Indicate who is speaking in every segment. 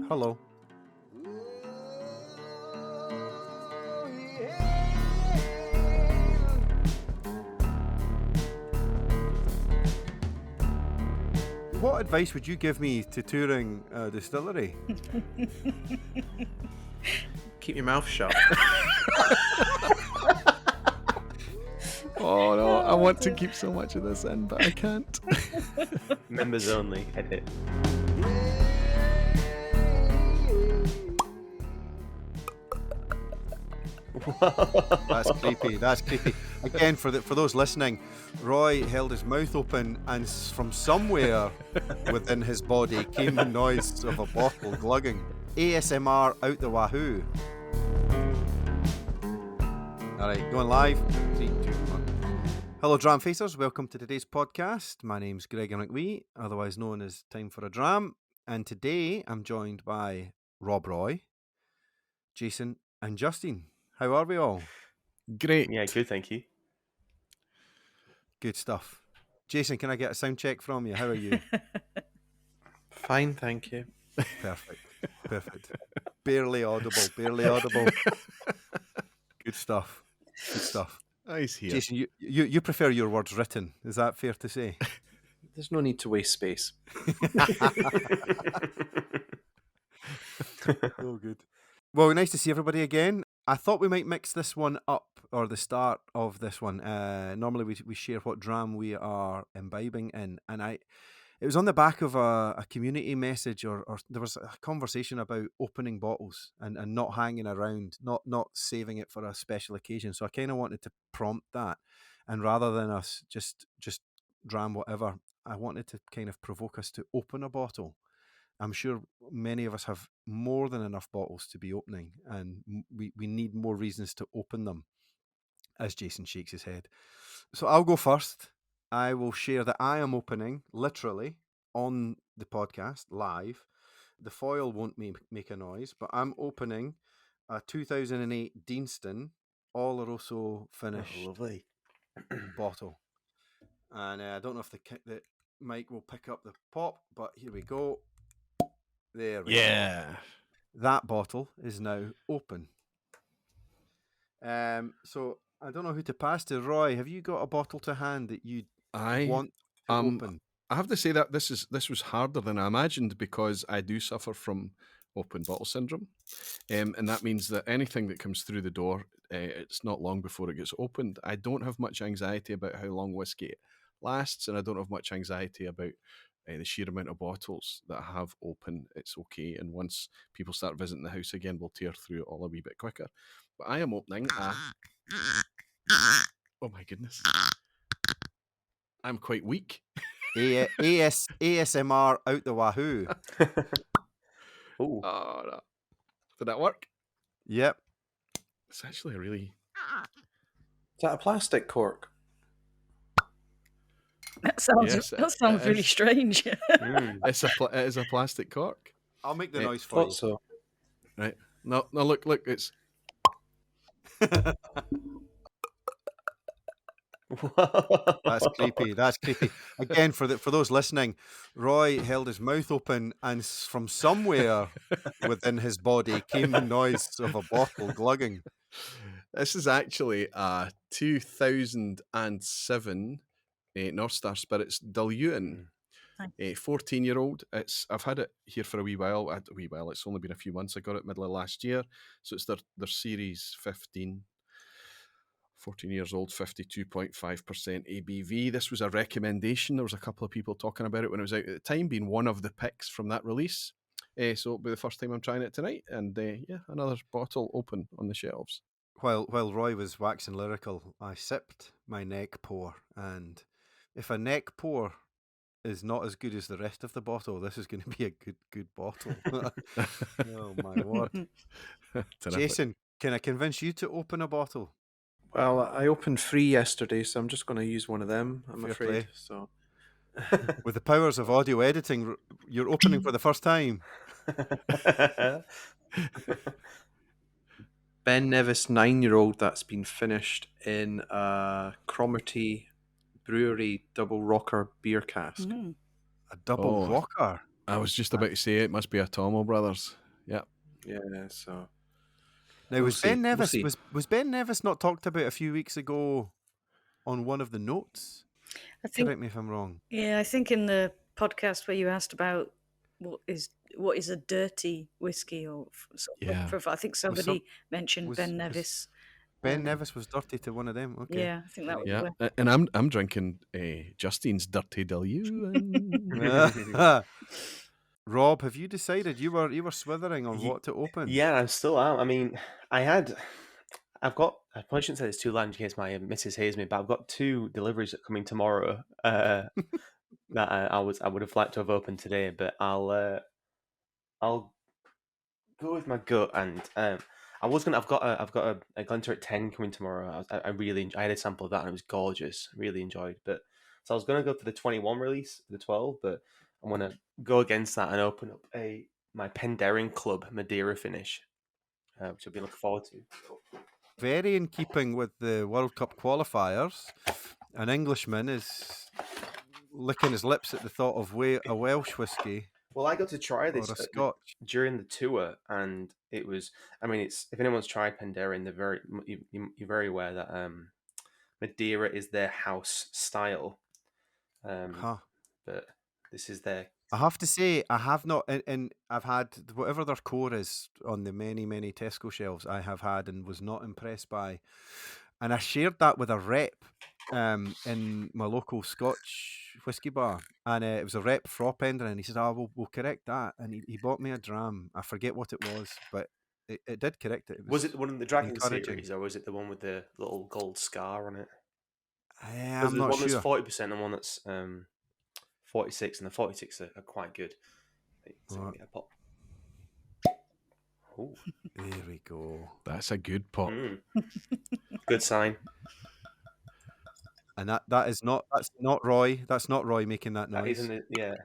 Speaker 1: Hello. What advice would you give me to touring a distillery?
Speaker 2: Keep your mouth shut.
Speaker 3: Oh no, I want to keep so much of this in, but I can't.
Speaker 2: Members only. Edit.
Speaker 1: That's creepy. That's creepy. Again, for those listening, Roy held his mouth open, and from somewhere within his body came the noise of a bottle glugging. ASMR out the wahoo. All right, going live. 3, 2, 1. Hello, Dramfacers. Welcome to today's podcast. My name's Gregor McWee, otherwise known as Time for a Dram, and today I'm joined by Rob Roy, Jason, and Justine. How are we all?
Speaker 3: Great.
Speaker 2: Yeah, good, thank you.
Speaker 1: Good stuff. Jason, can I get a sound check from you? How are you?
Speaker 2: Fine, thank you.
Speaker 1: Perfect. Barely audible. Good stuff.
Speaker 3: Nice here.
Speaker 1: Jason, you prefer your words written. Is that fair to say?
Speaker 2: There's no need to waste space.
Speaker 1: Oh, good. Well, nice to see everybody again. I thought we might mix this one up, or the start of this one. Normally we share what dram we are imbibing in, and it was on the back of a community message, or there was a conversation about opening bottles and not hanging around, not saving it for a special occasion. So I kind of wanted to prompt that, and rather than us just dram whatever, I wanted to kind of provoke us to open a bottle. I'm sure many of us have more than enough bottles to be opening, and we need more reasons to open them, as Jason shakes his head. So I'll go first. I will share that I am opening, literally, on the podcast, live. The foil won't make a noise, but I'm opening a 2008 Deanston Oloroso finished
Speaker 2: lovely.
Speaker 1: bottle. And I don't know if the mic will pick up the pop, but here we go. There we go. That bottle is now open. So I don't know who to pass to. Roy, have you got a bottle to hand that you want to open?
Speaker 3: I have to say that this was harder than I imagined, because I do suffer from open bottle syndrome, and that means that anything that comes through the door, it's not long before it gets opened. I don't have much anxiety about how long whiskey lasts, and I don't have much anxiety about the sheer amount of bottles that I have open. It's okay, and once people start visiting the house again, we'll tear through it all a wee bit quicker. But I am opening oh my goodness, I'm quite weak.
Speaker 1: ASMR out the wahoo.
Speaker 3: Oh, no. Did that work?
Speaker 1: Yep.
Speaker 3: It's actually a really...
Speaker 2: Is that a plastic cork?
Speaker 4: That sounds
Speaker 3: Yes,
Speaker 4: really strange.
Speaker 3: It is a plastic cork.
Speaker 1: I'll make the noise for you.
Speaker 2: So.
Speaker 3: Right. No, look, it's...
Speaker 1: That's creepy. Again, for those listening, Roy held his mouth open, and from somewhere within his body came the noise of a bottle glugging.
Speaker 3: This is actually a 2007 North Star Spirits Diluting. A 14-year-old. I've had it here for a wee while. It's only been a few months. I got it middle of last year. So it's their series 15. 14 years old, 52.5% ABV. This was a recommendation. There was a couple of people talking about it when it was out at the time, being one of the picks from that release. So it'll be the first time I'm trying it tonight. And another bottle open on the shelves.
Speaker 1: While Roy was waxing lyrical, I sipped my neck pour. And if a neck pour is not as good as the rest of the bottle, this is going to be a good bottle. Oh, my word. Jason, can I convince you to open a bottle?
Speaker 2: Well, I opened 3 yesterday, so I'm just going to use one of them, I'm
Speaker 1: Fair
Speaker 2: afraid.
Speaker 1: play.
Speaker 2: So,
Speaker 1: with the powers of audio editing, you're opening for the first time.
Speaker 2: Ben Nevis 9-year-old that's been finished in a Cromarty Brewery double rocker beer cask.
Speaker 1: A double rocker.
Speaker 3: I was just about to say it must be a Tomo Brothers. Yeah.
Speaker 2: Yeah, so
Speaker 1: Now,
Speaker 2: We'll
Speaker 1: was
Speaker 2: see,
Speaker 1: Ben
Speaker 2: we'll
Speaker 1: Nevis
Speaker 2: see.
Speaker 1: was Ben Nevis not talked about a few weeks ago on one of the notes?
Speaker 4: I think,
Speaker 1: Correct me if I'm wrong.
Speaker 4: yeah, I think in the podcast where you asked about what is a dirty whiskey, or I think somebody mentioned Ben Nevis.
Speaker 1: Ben Nevis was dirty to one of them. Okay.
Speaker 4: Yeah, I think that was
Speaker 3: Yeah, and I'm drinking Justine's Dirty Dilution.
Speaker 1: Rob, have you decided you were swithering on what to open?
Speaker 5: Yeah, I still am. I mean, I probably shouldn't say this too loud in case my missus hears me, but I've got 2 deliveries that are coming tomorrow that I would have liked to have opened today, but I'll go with my gut, and I've got a Glenturret 10 coming tomorrow. I had a sample of that and it was gorgeous. Really enjoyed, but so I was going to go for the 21 release, the 12, but I'm going to go against that and open up my Penderyn Club Madeira finish, which I've been looking forward to.
Speaker 1: Very in keeping with the World Cup qualifiers, an Englishman is licking his lips at the thought of a Welsh whiskey.
Speaker 5: Well, I got to try this
Speaker 1: or a Scotch
Speaker 5: during the tour, and it was. I mean, it's if anyone's tried Penderyn, you're very aware that Madeira is their house style. But this is their.
Speaker 1: I have to say, I have not, and I've had whatever their core is on the many Tesco shelves. I have had and was not impressed by, and I shared that with a rep in my local Scotch whiskey bar, and it was a rep from Penderyn, and he said, we'll correct that, and he bought me a Dram. I forget what it was, but it did correct it.
Speaker 5: Was it one of the Dragon series, or was it the one with the little gold scar on it?
Speaker 1: I'm not sure.
Speaker 5: There's one that's 40% and one that's 46, and the 46 are quite good. So we get a pop.
Speaker 1: Ooh. There we go.
Speaker 3: That's a good pop.
Speaker 5: Good sign.
Speaker 1: And that's not Roy. That's not Roy making that noise.
Speaker 5: That isn't it? Yeah.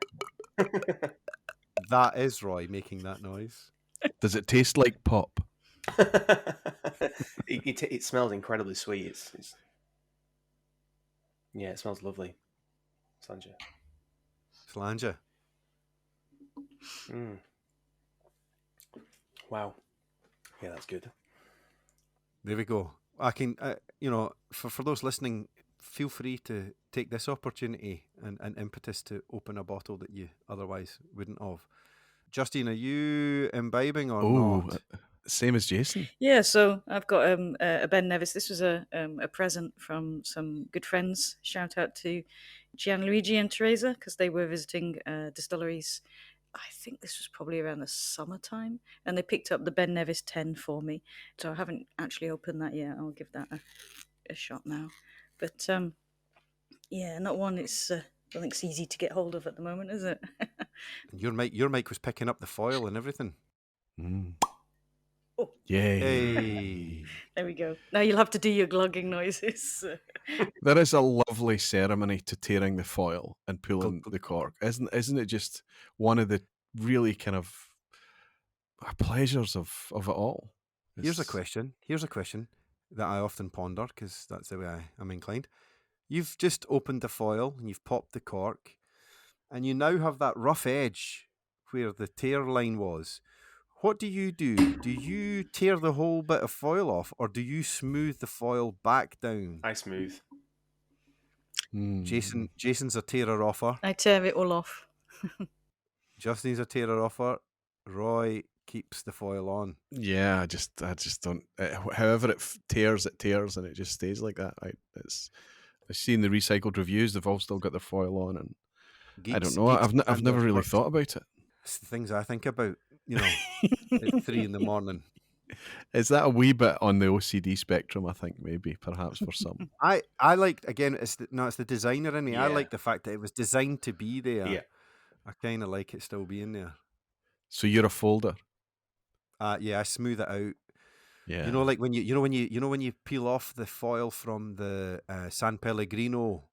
Speaker 1: That is Roy making that noise.
Speaker 3: Does it taste like pop?
Speaker 5: It smells incredibly sweet. Yeah, it smells lovely.
Speaker 1: Slanger.
Speaker 5: Wow. Yeah, that's good.
Speaker 1: There we go. I can, for those listening, feel free to take this opportunity and impetus to open a bottle that you otherwise wouldn't have. Justine, are you imbibing or not?
Speaker 3: Same as Jason.
Speaker 4: Yeah, so I've got a Ben Nevis. This was a present from some good friends. Shout out to Gianluigi and Teresa, because they were visiting distilleries. I think this was probably around the summertime, and they picked up the Ben Nevis 10 for me. So I haven't actually opened that yet. I'll give that a shot now. But yeah, not one it's I don't think it's easy to get hold of at the moment, is it?
Speaker 1: Your mic was picking up the foil and everything.
Speaker 4: Oh.
Speaker 3: Yay.
Speaker 1: Hey.
Speaker 4: There we go. Now you'll have to do your glugging noises.
Speaker 3: There is a lovely ceremony to tearing the foil and pulling the cork. Isn't it just one of the really kind of pleasures of it all?
Speaker 1: Here's a question that I often ponder, because that's the way I'm inclined. You've just opened the foil and you've popped the cork, and you now have that rough edge where the tear line was. What do you do? Do you tear the whole bit of foil off, or do you smooth the foil back down?
Speaker 5: I smooth.
Speaker 1: Jason's a tearer offer.
Speaker 4: I tear it all off.
Speaker 1: Justine's a tearer offer. Roy keeps the foil on.
Speaker 3: Yeah, I just don't. However it tears, and it just stays like that. I've seen the recycled reviews; they've all still got their foil on, and I don't know. I've never really thought about it.
Speaker 1: It's the things I think about, at 3 a.m.
Speaker 3: Is that a wee bit on the OCD spectrum? I think perhaps for some.
Speaker 1: I like, again, it's the designer in me.
Speaker 5: Yeah.
Speaker 1: I like the fact that it was designed to be there.
Speaker 5: Yeah.
Speaker 1: I kind of like it still being there.
Speaker 3: So you're a folder.
Speaker 1: Yeah, I smooth it out.
Speaker 3: Yeah.
Speaker 1: Like when you peel off the foil from the San Pellegrino.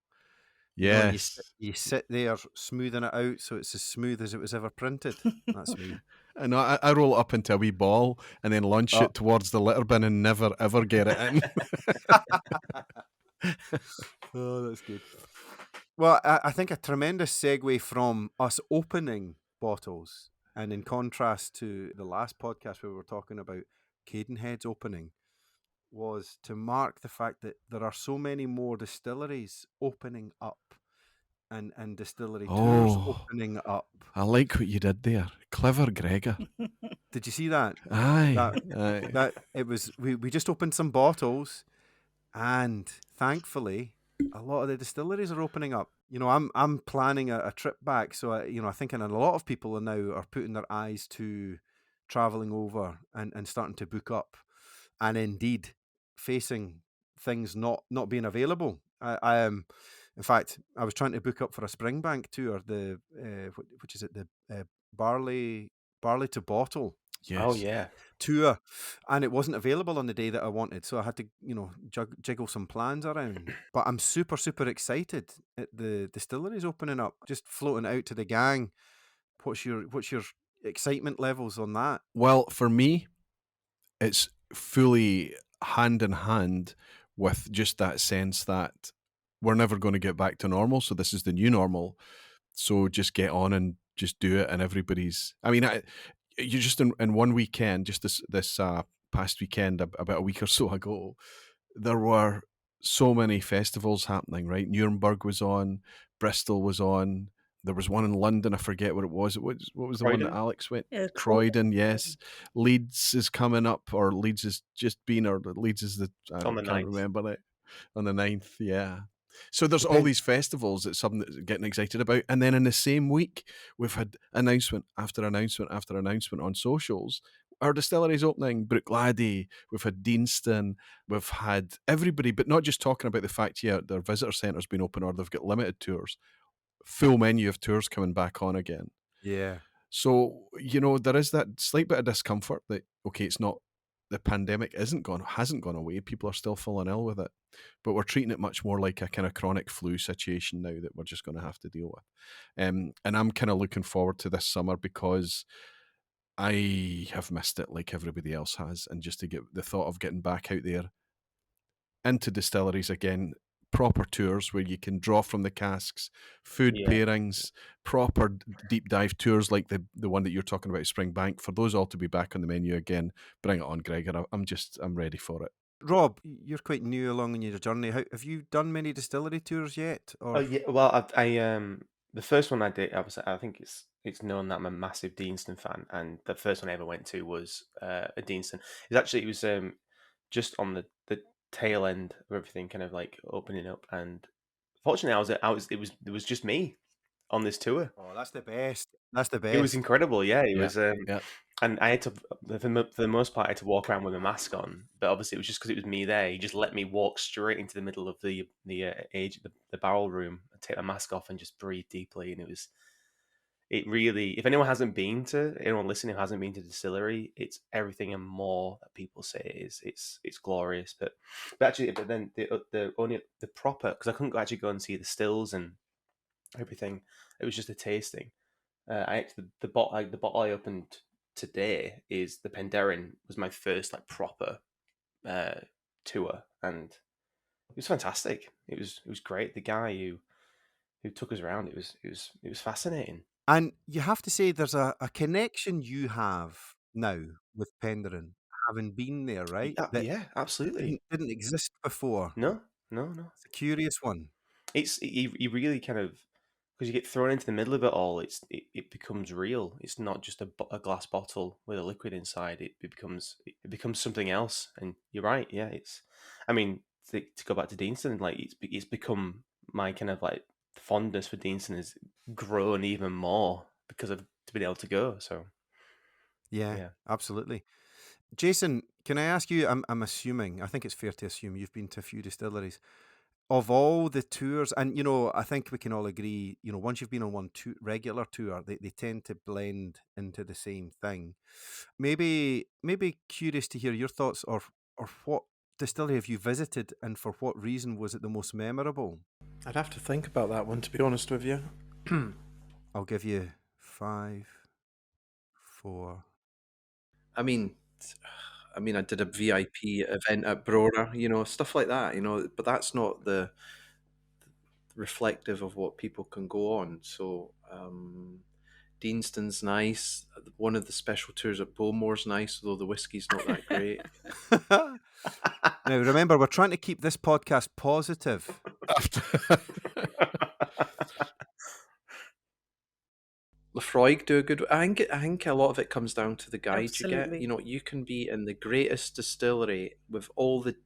Speaker 3: Yes.
Speaker 1: You sit there smoothing it out so it's as smooth as it was ever printed. That's me.
Speaker 3: And I roll it up into a wee ball and then launch it towards the litter bin and never ever get it in.
Speaker 1: Oh, that's good. Well, I think a tremendous segue from us opening bottles, and in contrast to the last podcast where we were talking about Cadenhead's opening, was to mark the fact that there are so many more distilleries opening up and distillery tours opening up.
Speaker 3: I like what you did there. Clever, Gregor.
Speaker 1: Did you see that?
Speaker 3: Aye.
Speaker 1: That it was we just opened some bottles, and thankfully a lot of the distilleries are opening up. You know, I'm planning a trip back, so I think a lot of people are putting their eyes to traveling over and starting to book up, and indeed facing things not being available. I am, in fact, I was trying to book up for a Springbank tour, which is it, the barley to bottle
Speaker 3: Yes.
Speaker 5: Oh yeah.
Speaker 1: tour, and it wasn't available on the day that I wanted, so I had to jiggle some plans around. But I'm super excited at the distilleries opening up. Just floating out to the gang, what's your excitement levels on that?
Speaker 3: Well, for me, it's fully hand in hand with just that sense that we're never going to get back to normal, so this is the new normal. So just get on and just do it, and everybody's. I mean, you just in one weekend, just this past weekend, about a week or so ago, there were so many festivals happening. Right, Nuremberg was on, Bristol was on. There was one in London. I forget what it was. What was the one that
Speaker 5: Croydon?
Speaker 3: Alex went?
Speaker 4: Yeah,
Speaker 3: Croydon, yes. Leeds is coming up, or Leeds has just been, or Leeds is I
Speaker 5: On the
Speaker 3: can't
Speaker 5: 9th.
Speaker 3: remember it. On the 9th, yeah. So there's all these festivals that's something that's getting excited about. And then in the same week, we've had announcement after announcement after announcement on socials. Our distillery's opening, Brookladdy, we've had Deanston, we've had everybody, but not just talking about the fact, yeah, their visitor centre's been open or they've got limited tours. Full menu of tours coming back on again.
Speaker 1: Yeah.
Speaker 3: So, there is that slight bit of discomfort that, okay, it's not, the pandemic hasn't gone away. People are still falling ill with it, but we're treating it much more like a kind of chronic flu situation now that we're just going to have to deal with. And I'm kind of looking forward to this summer because I have missed it like everybody else has. And just to get the thought of getting back out there into distilleries again, proper tours where you can draw from the casks, food pairings, proper deep dive tours like the one that you're talking about, Springbank, for those all to be back on the menu again. Bring it on, Gregor. I'm ready for it.
Speaker 1: Rob, you're quite new along in your journey. Have you done many distillery tours yet? Or
Speaker 5: Oh yeah. Well, I the first one I did, I think it's known that I'm a massive Deanston fan, and the first one I ever went to was a Deanston. It was just on the tail end of everything, kind of like opening up, and fortunately, it was just me on this tour.
Speaker 1: oh, that's the best. That's the best.
Speaker 5: It was incredible. Yeah, it was.
Speaker 3: Yeah.
Speaker 5: And I had to, for the most part, I had to walk around with a mask on. But obviously, it was just because it was me there. He just let me walk straight into the middle of the barrel room, and take my mask off, and just breathe deeply. And it really, if anyone listening who hasn't been to distillery, it's everything and more that people say it is. It's glorious. But then the proper, because I couldn't actually go and see the stills and everything. It was just a tasting. The bottle I opened today is the Penderyn. Was my first like proper tour, and it was fantastic. It was great. The guy who took us around, it was fascinating.
Speaker 1: And you have to say there's a connection you have now with Penderyn, having been there, right? That
Speaker 5: Yeah, absolutely.
Speaker 1: didn't exist before.
Speaker 5: No.
Speaker 1: It's a curious one.
Speaker 5: He really kind of, because you get thrown into the middle of it all. It becomes real. It's not just a glass bottle with a liquid inside. It becomes something else. And you're right. Yeah, I mean, to go back to Deanston, like it's become my kind of like fondness for Deanston has grown even more because of being able to go. So
Speaker 1: Yeah, absolutely. Jason, can I ask you? I'm assuming. I think it's fair to assume you've been to a few distilleries. Of all the tours, and I think we can all agree, once you've been on one regular tour, they tend to blend into the same thing. Maybe curious to hear your thoughts, or what distillery have you visited, and for what reason was it the most memorable?
Speaker 2: I'd have to think about that one, to be honest with you.
Speaker 1: I'll give you 5, 4.
Speaker 2: I mean, I did a VIP event at Brora, stuff like that, but that's not the reflective of what people can go on. So Deanston's nice. One of the special tours at Bowmore's nice, although the whiskey's not that great.
Speaker 1: Now, remember, we're trying to keep this podcast positive.
Speaker 2: Lefroy do a good. I think a lot of it comes down to the guide you get.
Speaker 4: Absolutely.
Speaker 2: You know, you can be in the greatest distillery with all the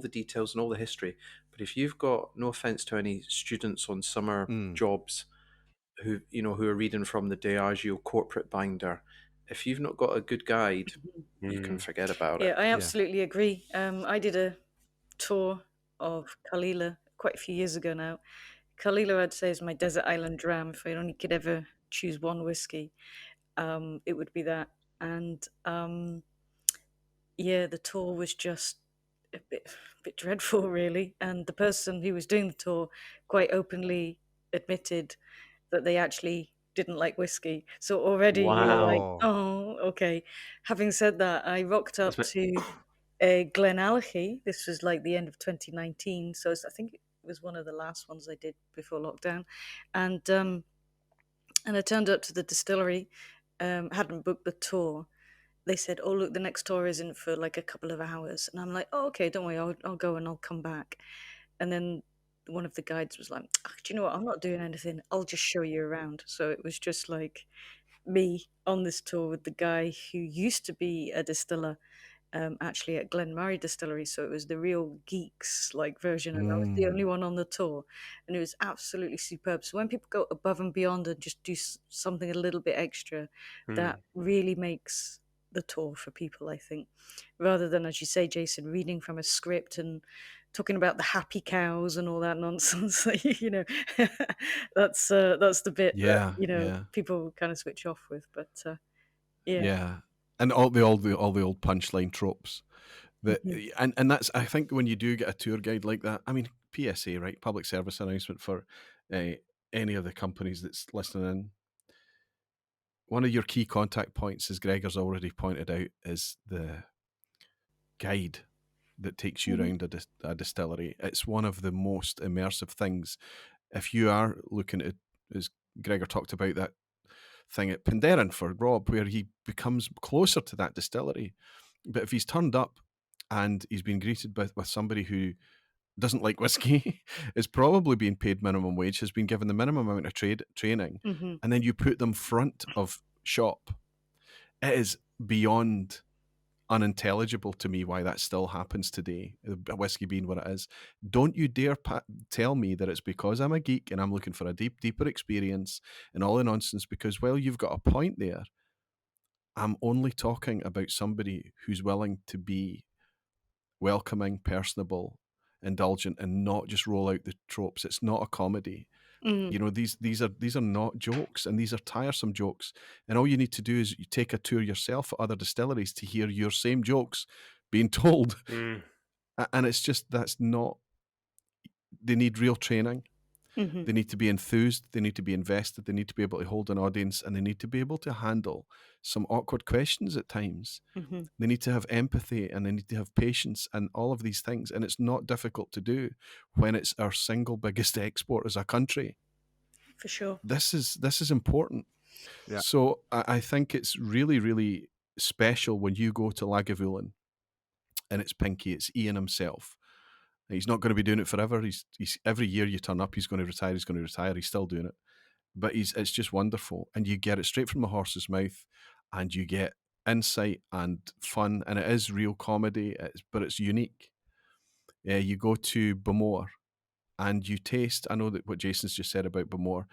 Speaker 2: details and all the history, but if you've got, no offense to any students on summer jobs who are reading from the Diageo corporate binder, if you've not got a good guide, you can forget about it.
Speaker 4: Yeah, I absolutely agree. I did a tour of Kalila quite a few years ago now. Kalila, I'd say, is my desert island dram. If I only could ever choose one whiskey, it would be that. And yeah, the tour was just a bit dreadful, really. And the person who was doing the tour quite openly admitted that they actually didn't like whiskey. So already you're like,
Speaker 5: Wow.
Speaker 4: oh, okay. Having said that, I rocked up to Glenallachie. This was like the end of 2019. So I think it was one of the last ones I did before lockdown. And I turned up to the distillery, hadn't booked the tour. They said, oh, look, the next tour isn't for like a couple of hours. And I'm like, oh, okay, don't worry, I'll go and I'll come back. And then one of the guides was like, oh, do you know what? I'm not doing anything. I'll just show you around. So it was just like me on this tour with the guy who used to be a distiller, actually at Glenmurray Distillery. So it was the real geeks like version, and I was the only one on the tour, and it was absolutely superb. So when people go above and beyond and just do something a little bit extra, that really makes the tour for people, I think, rather than, as you say, Jason, reading from a script and talking about the happy cows and all that nonsense. That's the bit that people kind of switch off with. But yeah,
Speaker 3: and all the old punchline tropes. That and that's, I think, when you do get a tour guide like that. I mean, PSA, right? Public service announcement for any of the companies that's listening in. One of your key contact points, as Gregor's already pointed out, is the guide that takes you around a distillery. It's one of the most immersive things. If you are looking at, as Gregor talked about, that thing at Penderyn for Rob, where he becomes closer to that distillery. But if he's turned up and he's been greeted with somebody who doesn't like whiskey, is probably being paid minimum wage, has been given the minimum amount of training, and then you put them front of shop, it is beyond unintelligible to me why that still happens today, a whiskey being what it is. Don't you dare tell me that it's because I'm a geek and I'm looking for a deeper experience and all the nonsense, because, well, you've got a point there. I'm only talking about somebody who's willing to be welcoming, personable, indulgent, and not just roll out the tropes. It's not a comedy. You know, these are not jokes, and these are tiresome jokes. And all you need to do is you take a tour yourself at other distilleries to hear your same jokes being told. And it's just, that's not. They need real training. They need to be enthused. They need to be invested. They need to be able to hold an audience, and they need to be able to handle some awkward questions at times. They need to have empathy, and they need to have patience, and all of these things. And it's not difficult to do when it's our single biggest export as a country.
Speaker 4: For sure.
Speaker 3: This is important. Yeah. So I think it's really, really special when you go to Lagavulin and it's Pinky, it's Ian himself. He's not going to be doing it forever. He's every year you turn up, he's going to retire. He's still doing it, but it's just wonderful, and you get it straight from the horse's mouth, and you get insight and fun, and it is real comedy, but it's unique. You go to Bowmore, and you taste. I know that what Jason's just said about Bowmore.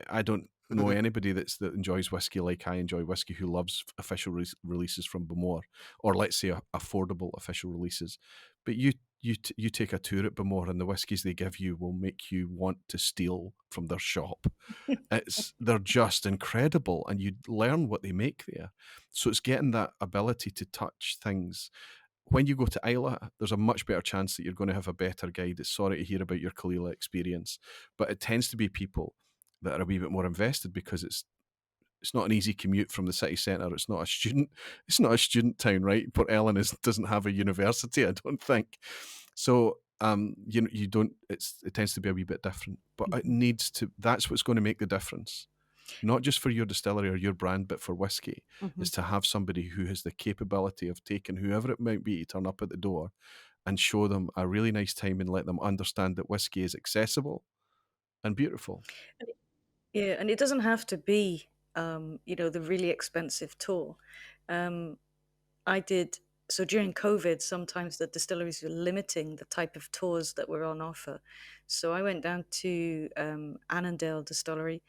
Speaker 3: I don't know anybody that enjoys whiskey like I enjoy whiskey who loves official releases from Bowmore, or let's say affordable official releases. But you take a tour at Bowmore, and the whiskies they give you will make you want to steal from their shop. They're just incredible, and you learn what they make there. So it's getting that ability to touch things. When you go to Islay, there's a much better chance that you're going to have a better guide. It's sorry to hear about your Kalila experience, but it tends to be people that are a wee bit more invested, because it's not an easy commute from the city centre. It's not a student town, right? Port Ellen doesn't have a university, I don't think. So you don't. It tends to be a wee bit different, but it needs to. That's what's going to make the difference. Not just for your distillery or your brand, but for whiskey, is to have somebody who has the capability of taking whoever it might be to turn up at the door and show them a really nice time and let them understand that whiskey is accessible and beautiful.
Speaker 4: Yeah, and it doesn't have to be, the really expensive tour. I did so during COVID. Sometimes the distilleries were limiting the type of tours that were on offer. So I went down to Annandale Distillery,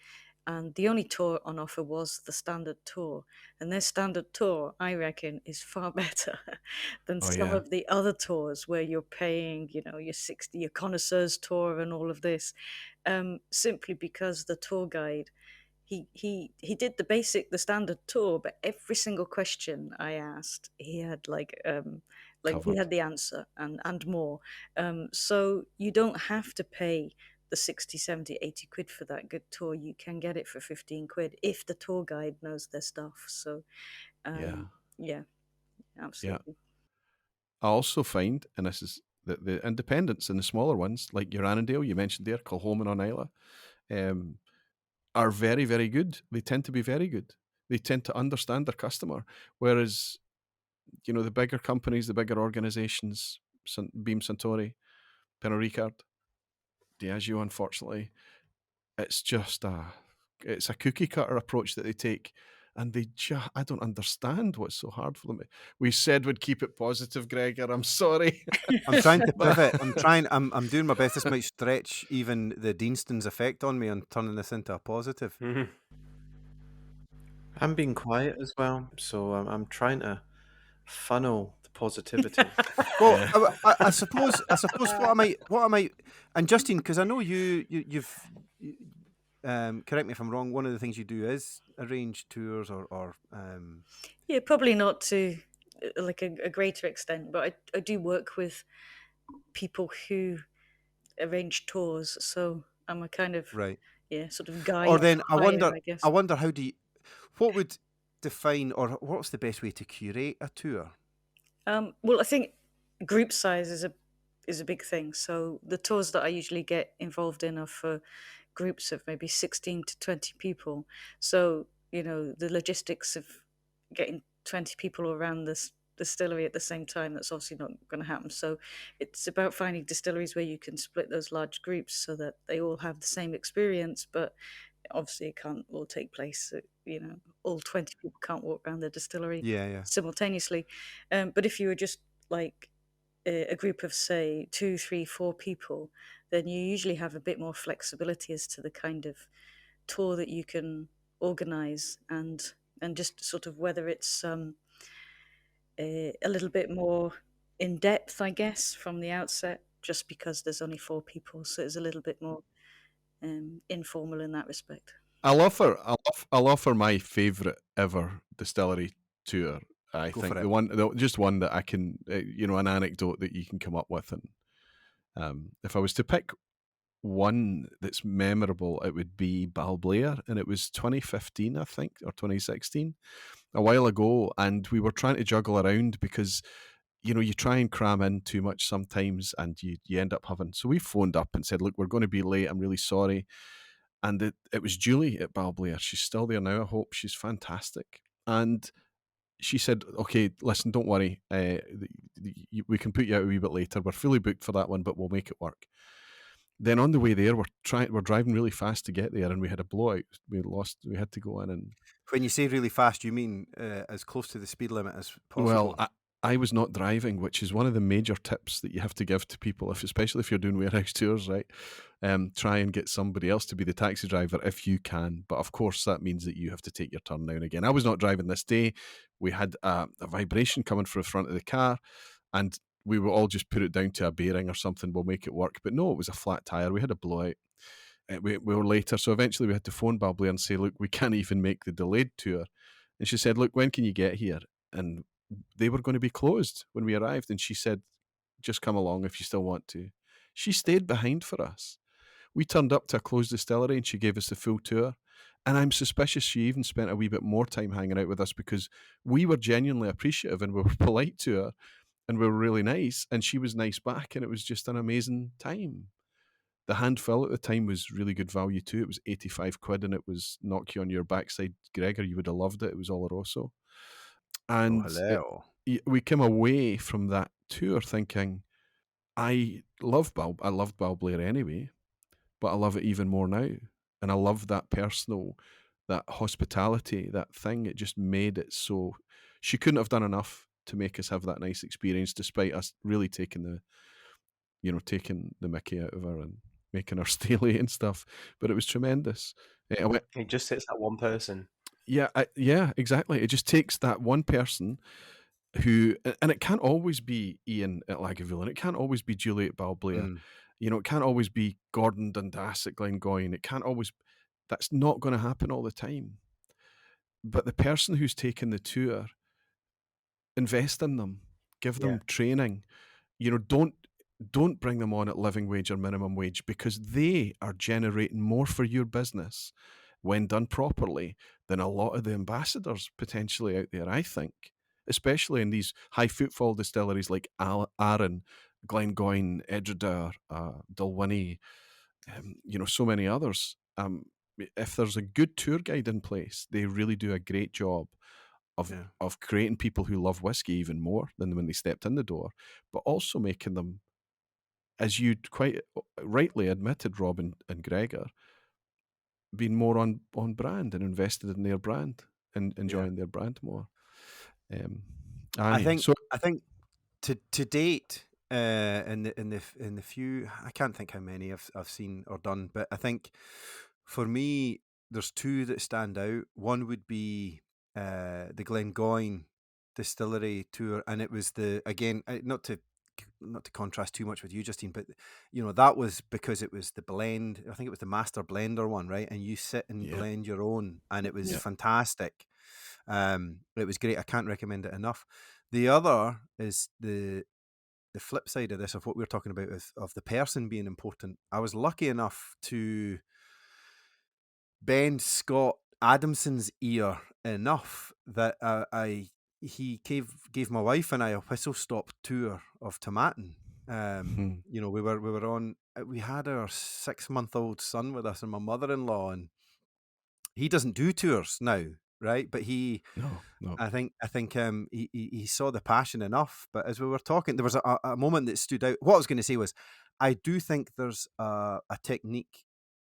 Speaker 4: and the only tour on offer was the standard tour. And their standard tour, I reckon, is far better than some of the other tours where you're paying, your connoisseurs tour and all of this, simply because the tour guide, he did the standard tour, but every single question I asked, he had he had the answer and more. So you don't have to pay the 60, 70, 80 quid for that good tour. You can get it for 15 quid if the tour guide knows their stuff. So yeah, absolutely.
Speaker 3: I also find, and this is the independents and the smaller ones, like your Annandale, you mentioned there, Kilholman on Isla, are very, very good. They tend to be very good. They tend to understand their customer. Whereas, the bigger companies, the bigger organizations, Beam Suntory, Pernod Ricard, Diageo, unfortunately, it's just it's a cookie cutter approach that they take. And I don't understand what's so hard for them. We said we'd keep it positive, Gregor. I'm sorry.
Speaker 1: I'm trying to pivot. I'm doing my best. This might stretch even the Deanston's effect on me on turning this into a positive.
Speaker 2: I'm being quiet as well, so I'm trying to funnel the positivity.
Speaker 1: Well, I suppose what I might, and Justine, because I know you've correct me if I'm wrong. One of the things you do is arrange tours or
Speaker 4: yeah, probably not to like a greater extent, but I do work with people who arrange tours, so I'm a kind of
Speaker 1: right.
Speaker 4: sort of guide.
Speaker 1: Or then I
Speaker 4: I guess.
Speaker 1: wonder what would define, or what's the best way to curate a tour?
Speaker 4: Well, I think group size is a big thing. So the tours that I usually get involved in are for groups of maybe 16 to 20 people. So, the logistics of getting 20 people around this distillery at the same time, that's obviously not going to happen. So it's about finding distilleries where you can split those large groups so that they all have the same experience, but obviously it can't all take place. All 20 people can't walk around the distillery simultaneously. But if you were just like a group of, say, 2, 3, 4 people, then you usually have a bit more flexibility as to the kind of tour that you can organize, and just sort of whether it's a little bit more in depth, I guess, from the outset, just because there's only 4 people, so it's a little bit more informal in that respect.
Speaker 3: I'll offer my favourite ever distillery tour. I think just one that I can, an anecdote that you can come up with, and if I was to pick one that's memorable, it would be Balblair, and it was 2015, I think, or 2016, a while ago, and we were trying to juggle around because you try and cram in too much sometimes, and you end up having. So we phoned up and said, "Look, we're going to be late. I'm really sorry." And it was Julie at Balblair. She's still there now, I hope. She's fantastic. And she said, "Okay, listen, don't worry. We can put you out a wee bit later. We're fully booked for that one, but we'll make it work." Then on the way there, we're driving really fast to get there, and we had a blowout. We had to go in. And
Speaker 1: when you say really fast, you mean as close to the speed limit as possible?
Speaker 3: Well, I was not driving, which is one of the major tips that you have to give to people, especially if you're doing warehouse tours, right? Try and get somebody else to be the taxi driver if you can. But of course, that means that you have to take your turn now and again. I was not driving this day. We had a vibration coming from the front of the car, and we will all just put it down to a bearing or something. We'll make it work. But no, it was a flat tire. We had a blowout. We were later. So eventually we had to phone Balblair and say, "Look, we can't even make the delayed tour." And she said, "Look, when can you get here?" And they were going to be closed when we arrived, and she said, "Just come along if you still want to." She stayed behind for us. We turned up to a closed distillery, and she gave us the full tour. And I'm suspicious she even spent a wee bit more time hanging out with us because we were genuinely appreciative and we were polite to her. and we were really nice, and she was nice back, and it was just an amazing time. The handfill at the time was really good value too. It was 85 quid, and it was knock you on your backside. Gregor, you would have loved it. It was Oloroso. And
Speaker 1: hello.
Speaker 3: we came away from that tour thinking, I loved Balblair anyway, but I love it even more now. And I love that personal, that hospitality, that thing. It just made it so she couldn't have done enough to make us have that nice experience, despite us really taking the mickey out of her and making her stay late and stuff. But it was tremendous.
Speaker 5: It just hits that one person.
Speaker 3: Yeah, exactly. It just takes that one person who, and it can't always be Ian at Lagavulin, it can't always be Julie at Balblair, it can't always be Gordon Dundas at Glengoyne, it can't always, that's not going to happen all the time. But the person who's taken the tour, invest in them, give them training, don't bring them on at living wage or minimum wage, because they are generating more for your business when done properly than a lot of the ambassadors potentially out there, I think, especially in these high footfall distilleries like Arran, Glengoyne, Edredour, Dalwhinnie, so many others. If there's a good tour guide in place, they really do a great job of creating people who love whiskey even more than when they stepped in the door, but also making them, as you quite rightly admitted, Rob and Gregor, being more on brand and invested in their brand and enjoying their brand more.
Speaker 1: I think to date, in the few, I can't think how many I've seen or done, but I think for me there's two that stand out. One would be the Glengoyne Distillery Tour, and it was not to contrast too much with you, Justine, but that was because it was the blend. I think it was the master blender one, right? And you sit and blend your own, and it was fantastic. It was great. I can't recommend it enough. The other is the flip side of this, of what we were talking about, of the person being important. I was lucky enough to bend Scott Adamson's ear enough that he gave my wife and I a whistle stop tour of Tomatin. We had our 6-month-old son with us and my mother-in-law, and he doesn't do tours now, right? But he,
Speaker 3: no.
Speaker 1: I think he saw the passion enough. But as we were talking, there was a moment that stood out. What I was going to say was, I do think there's a technique.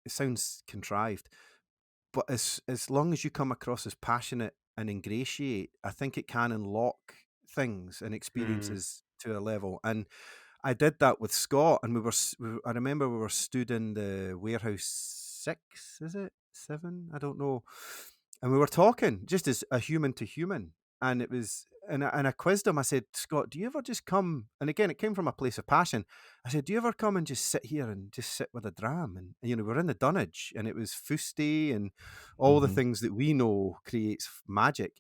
Speaker 1: It sounds contrived, but as long as you come across as passionate and ingratiate, I think it can unlock things and experiences to a level. And I did that with Scott, and I remember we were stood in the warehouse 6, is it 7? I don't know. And we were talking just as a human to human, and it was, and I quizzed him. I said, Scott, do you ever just come? And again, it came from a place of passion. I said, do you ever come and just sit here and just sit with a dram? And we're in the dunnage, and it was fusty and all the things that we know creates magic.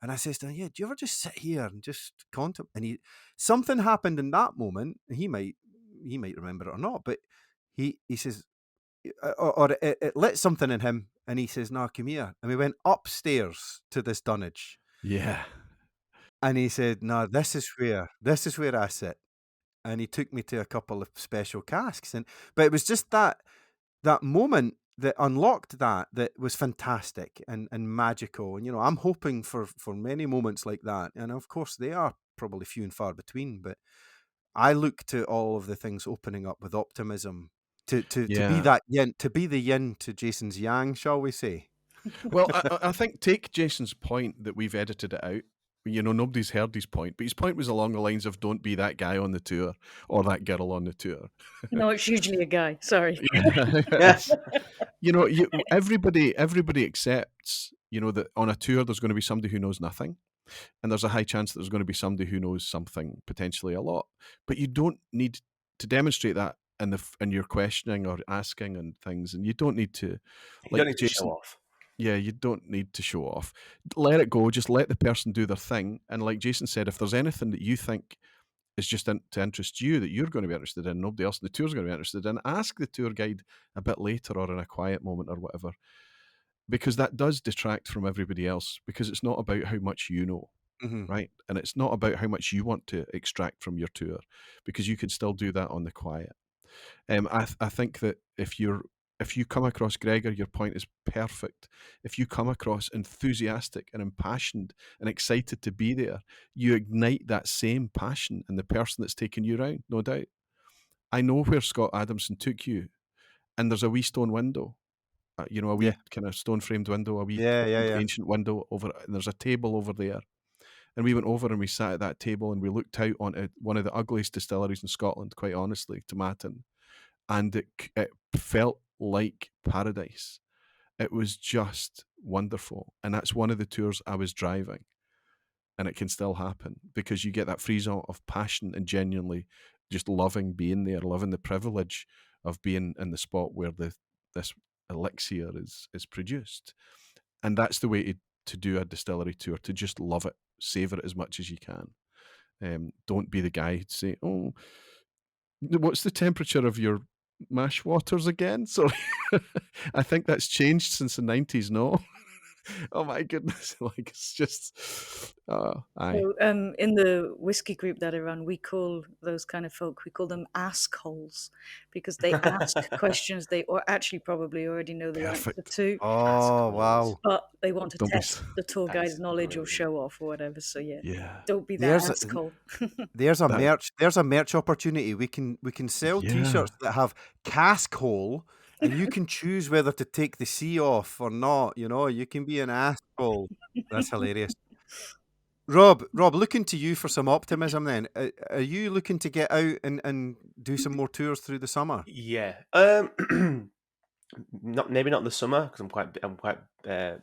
Speaker 1: And I says to him, yeah, do you ever just sit here and just contemplate? And something happened in that moment. He might remember it or not, but he says, or it lit something in him, and he says, no, come here. And we went upstairs to this dunnage.
Speaker 3: Yeah.
Speaker 1: And he said, no, this is where I sit. And he took me to a couple of special casks. But it was just that moment that unlocked that was fantastic and magical. And, I'm hoping for many moments like that. And of course they are probably few and far between, but I look to all of the things opening up with optimism to be that yin, to be the yin to Jason's yang, shall we say?
Speaker 3: Well, I think take Jason's point that we've edited it out. Nobody's heard his point, but his point was along the lines of don't be that guy on the tour or that girl on the tour.
Speaker 4: No, it's usually a guy. Sorry.
Speaker 5: Yes.
Speaker 3: Everybody accepts, that on a tour there's going to be somebody who knows nothing, and there's a high chance that there's going to be somebody who knows something, potentially a lot. But you don't need to demonstrate that in your questioning or asking and things, and you don't need to.
Speaker 5: You don't need to show off.
Speaker 3: Yeah, you don't need to show off. Let it go. Just let the person do their thing. And like Jason said, if there's anything that you think is just to interest you, that you're going to be interested in, nobody else in the tour is going to be interested in, ask the tour guide a bit later or in a quiet moment or whatever. Because that does detract from everybody else, because it's not about how much you know. right? And it's not about how much you want to extract from your tour, because you can still do that on the quiet. I think that if you come across, Gregor, your point is perfect. If you come across enthusiastic and impassioned and excited to be there, you ignite that same passion in the person that's taking you around, no doubt. I know where Scott Adamson took you, and there's a wee stone window, a wee kind of stone framed window, a wee old ancient window over, and there's a table over there. And we went over and we sat at that table and we looked out onto one of the ugliest distilleries in Scotland, quite honestly, Tomatin. And it felt like paradise. It was just wonderful. And that's one of the tours I was driving. And it can still happen because you get that frisson of passion and genuinely just loving being there, loving the privilege of being in the spot where this elixir is produced. And that's the way to do a distillery tour, to just love it, savor it as much as you can. Don't be the guy who'd say, "Oh, what's the temperature of your mash waters again?" So I think that's changed since the 90s, no? Oh my goodness. Like, it's just, aye.
Speaker 4: So, in the whiskey group that I run, we call those kind of folk, we call them ask-holes, because they ask questions they actually probably already know the answer to.
Speaker 1: Oh, wow.
Speaker 4: But they want to
Speaker 3: Don't be
Speaker 4: test the tour guide's knowledge or show off or whatever. So
Speaker 3: Yeah.
Speaker 4: don't be that
Speaker 1: There's
Speaker 4: ask-hole.
Speaker 1: There's a merch opportunity. We can sell
Speaker 3: Yeah.
Speaker 1: T-shirts that have cask hole, and you can choose whether to take the C off or not. You can be an asshole. That's hilarious. Rob, looking to you for some optimism. Then, are you looking to get out and do some more tours through the summer?
Speaker 5: Yeah. Maybe not the summer because I'm quite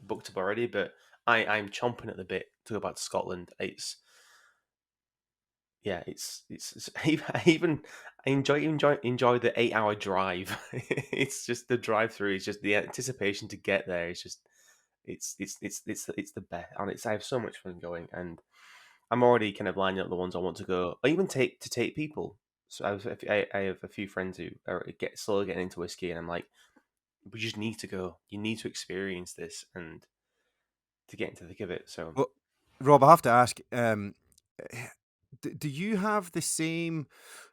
Speaker 5: booked up already, but I'm chomping at the bit to go back to Scotland. It's I enjoy the 8-hour drive. It's just the drive through. It's just the anticipation to get there. It's just it's the best, and I have so much fun going, and I'm already kind of lining up the ones I want to go. I even take people. So I have a few friends who are slowly getting into whiskey, and I'm like, we just need to go. You need to experience this and to get into the thick of it. So,
Speaker 1: Well, Rob, I have to ask, do you have the same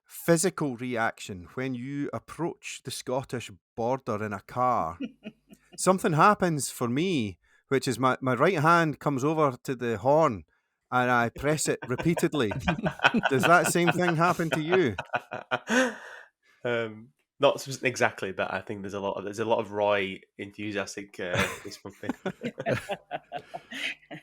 Speaker 1: physical reaction when you approach the Scottish border in a car? Something happens for me, which is my right hand comes over to the horn and I press it repeatedly. Does that same thing happen to you?
Speaker 5: Not exactly, but I think there's a lot of Roy enthusiastic fist pumping.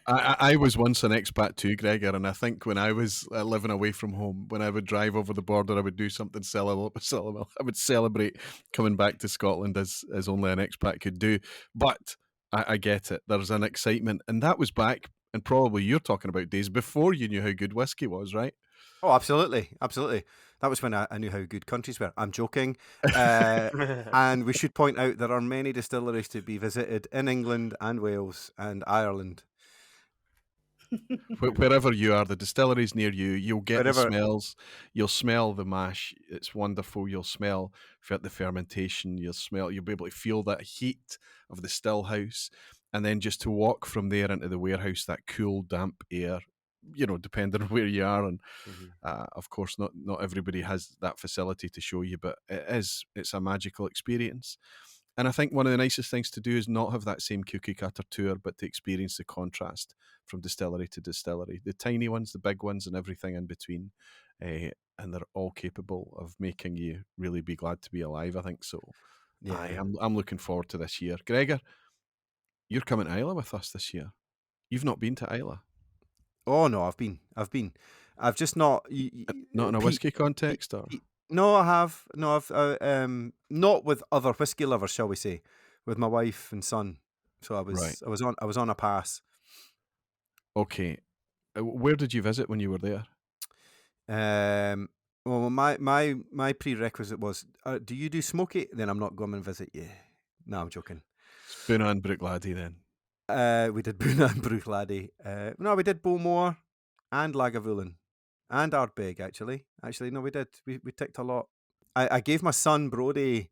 Speaker 3: I was once an expat too, Gregor, and I think when I was living away from home, when I would drive over the border, I would do something I would celebrate coming back to Scotland as only an expat could do. But I get it. There's an excitement, and that was back, and probably you're talking about days before you knew how good whiskey was, right?
Speaker 1: Oh, absolutely. That was when I knew how good countries were. I'm joking. And we should point out there are many distilleries to be visited in England and Wales and Ireland.
Speaker 3: Wherever you are, the distilleries near you, you'll get the smells. You'll smell the mash. It's wonderful. You'll smell the fermentation. You'll be able to feel that heat of the still house. And then just to walk from there into the warehouse, that cool, damp air, depending on where you are. And of course, not everybody has that facility to show you, but it's a magical experience. And I think one of the nicest things to do is not have that same cookie cutter tour, but to experience the contrast from distillery to distillery. The tiny ones, the big ones, and everything in between. And they're all capable of making you really be glad to be alive, I think so. Yeah. I'm looking forward to this year. Gregor, you're coming to Islay with us this year. You've not been to Islay.
Speaker 1: Oh, no, I've been. I've just not...
Speaker 3: Not in a whiskey context, or...
Speaker 1: No, I have. No, I've not with other whiskey lovers, shall we say, with my wife and son. So I was on a pass.
Speaker 3: Okay, where did you visit when you were there?
Speaker 1: Well, my prerequisite was, do you do smoky? Then I'm not going to visit you. No, I'm joking.
Speaker 3: Buna and Bruichladdich then.
Speaker 1: We did Buna and Bruichladdich. No, we did Bowmore and Lagavulin. And Ardbeg, actually. No, we did. We ticked a lot. I gave my son Brody,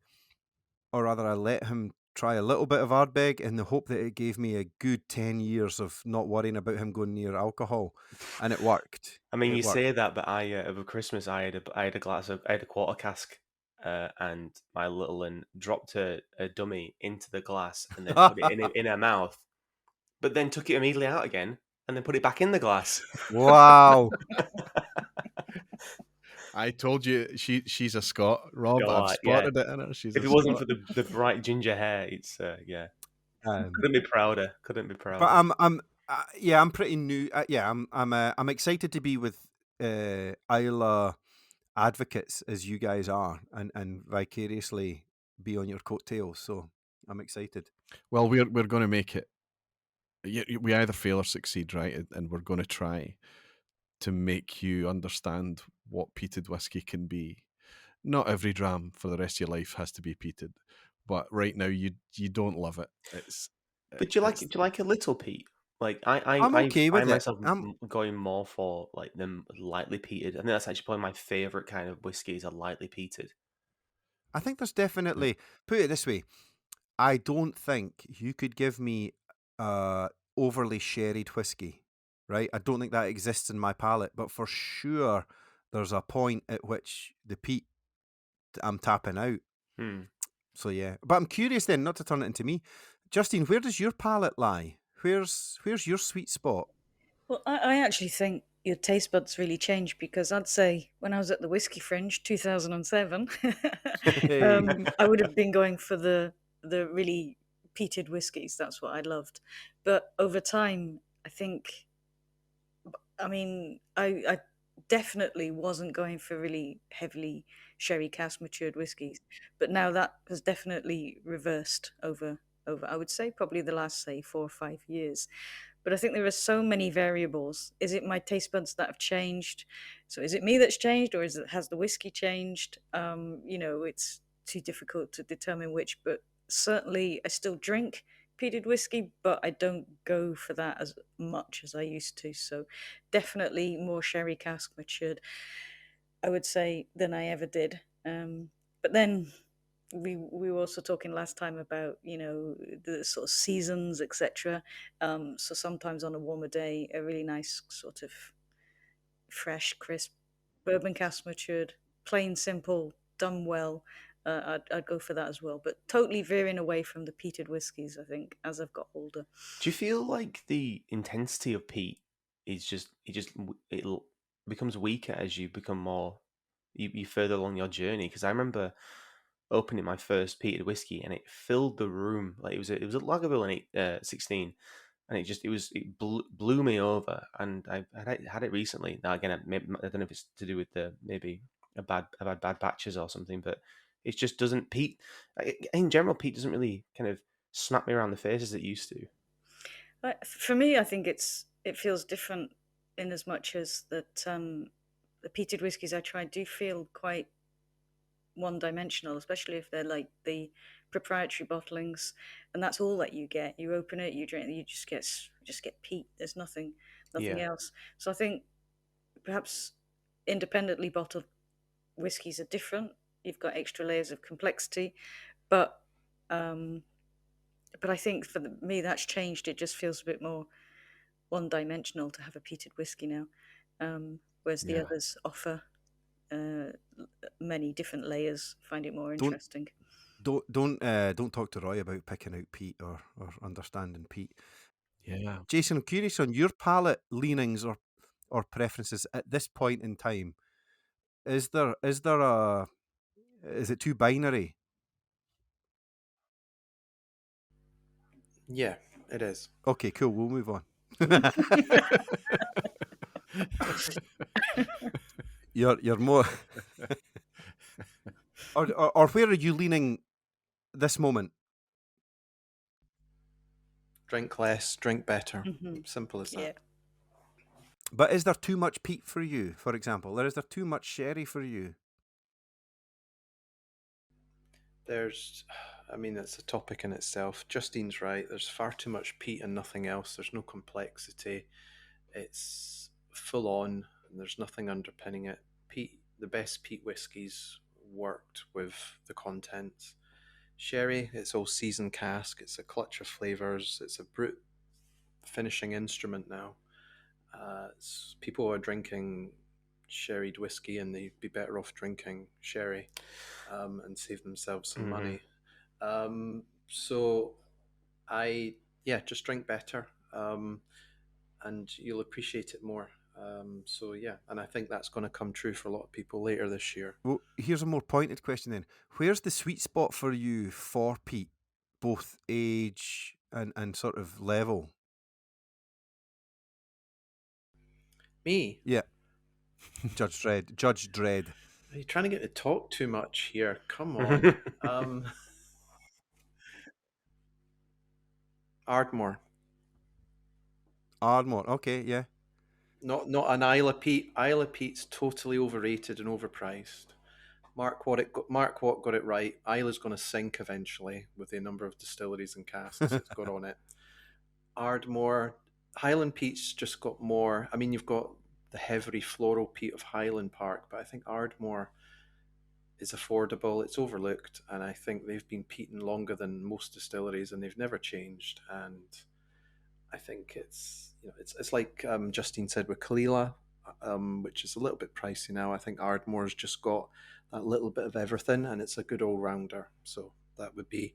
Speaker 1: or rather I let him try a little bit of Ardbeg in the hope that it gave me a good 10 years of not worrying about him going near alcohol, and it worked.
Speaker 5: I mean,
Speaker 1: It
Speaker 5: you
Speaker 1: worked.
Speaker 5: say that, but I over Christmas I had a quarter cask, and my little one dropped a dummy into the glass and then put it in her mouth, but then took it immediately out again and then put it back in the glass.
Speaker 1: Wow.
Speaker 3: I told you she's a Scot, Rob.
Speaker 5: God,
Speaker 3: I've spotted it in her. She's
Speaker 5: if
Speaker 3: a
Speaker 5: it wasn't
Speaker 3: Scot.
Speaker 5: for the bright ginger hair, it's yeah.
Speaker 1: Um,
Speaker 5: Couldn't be prouder. Couldn't be prouder.
Speaker 1: but I'm pretty new. I'm excited to be with Isla advocates as you guys are, and vicariously be on your coattails. So I'm excited.
Speaker 3: Well, we're going to make it. We either fail or succeed, right? And we're going to try to make you understand what peated whiskey can be. Not every dram for the rest of your life has to be peated, but right now you don't love it.
Speaker 5: But do you like a little peat? Like
Speaker 1: I'm okay
Speaker 5: I
Speaker 1: with it.
Speaker 5: myself going more for like them lightly peated. I think that's actually probably my favorite kind of whiskey is a lightly peated.
Speaker 1: I think there's definitely, put it this way, I don't think you could give me overly sherried whiskey, right? I don't think that exists in my palate, but for sure there's a point at which the peat I'm tapping out. So yeah, but I'm curious then, not to turn it into me, Justine, where does your palate lie? Where's your sweet spot?
Speaker 4: Well, I actually think your taste buds really changed, because I'd say when I was at the Whiskey Fringe 2007, I would have been going for the really peated whiskies. That's what I loved. But over time, I definitely wasn't going for really heavily sherry cask matured whiskies. But now that has definitely reversed over I would say probably the last, say, 4 or 5 years. But I think there are so many variables. Is it my taste buds that have changed? So is it me that's changed, or has the whiskey changed? It's too difficult to determine which, but certainly I still drink peated whiskey, but I don't go for that as much as I used to. So definitely more sherry cask matured, I would say, than I ever did. But then we were also talking last time about the sort of seasons, etc. So sometimes on a warmer day, a really nice sort of fresh, crisp bourbon cask matured, plain simple, done well. I'd go for that as well, but totally veering away from the peated whiskies, I think, as I've got older.
Speaker 5: Do you feel like the intensity of peat is it becomes weaker as you become more you further along your journey? Because I remember opening my first peated whiskey and it filled the room. Like it was a Lagavulin 16, and it blew me over. And I had it recently. Now again, I don't know if it's to do with maybe I've had bad batches or something, but it just doesn't peat. In general, peat doesn't really kind of smack me around the face as it used to.
Speaker 4: For me, I think it feels different in as much as that the peated whiskies I tried do feel quite one-dimensional, especially if they're like the proprietary bottlings, and that's all that you get. You open it, you drink, you just get peat. There's nothing else. So I think perhaps independently bottled whiskies are different. You've got extra layers of complexity, but I think for me that's changed. It just feels a bit more one-dimensional to have a peated whiskey now, whereas the others offer many different layers. Find it more interesting.
Speaker 1: Don't talk to Roy about picking out peat or understanding peat.
Speaker 3: Yeah,
Speaker 1: Jason, I'm curious on your palate leanings or preferences at this point in time. Is it too binary?
Speaker 2: Yeah, it is.
Speaker 1: Okay, cool. We'll move on. You're more, or where are you leaning this moment?
Speaker 2: Drink less, drink better. Simple as that.
Speaker 4: Yeah.
Speaker 1: But is there too much peat for you, for example? Or is there too much sherry for you?
Speaker 2: It's a topic in itself. Justine's right. There's far too much peat and nothing else. There's no complexity. It's full on, and there's nothing underpinning it. The best peat whiskies worked with the contents. Sherry, it's all seasoned cask. It's a clutch of flavors. It's a brute finishing instrument now. People are drinking sherried whiskey, and they'd be better off drinking sherry and save themselves some money. So just drink better, and you'll appreciate it more. And I think that's going to come true for a lot of people later this year.
Speaker 1: Well, here's a more pointed question then. Where's the sweet spot for you for peat, both age and sort of level?
Speaker 2: Me?
Speaker 1: Yeah. Judge Dredd.
Speaker 2: Are you trying to get to talk too much here? Come on. Ardmore.
Speaker 1: Ardmore, okay, yeah.
Speaker 2: Not an Isla Peat. Isla Peat's totally overrated and overpriced. Mark Watt got it right. Isla's going to sink eventually with the number of distilleries and casks it's got on it. Ardmore, Highland Peat's just got more. I mean, you've got the heavy floral peat of Highland Park, but I think Ardmore is affordable. It's overlooked, and I think they've been peating longer than most distilleries, and they've never changed. And I think it's like Justine said with Kalila, which is a little bit pricey now. I think Ardmore's just got that little bit of everything, and it's a good all-rounder. So that would be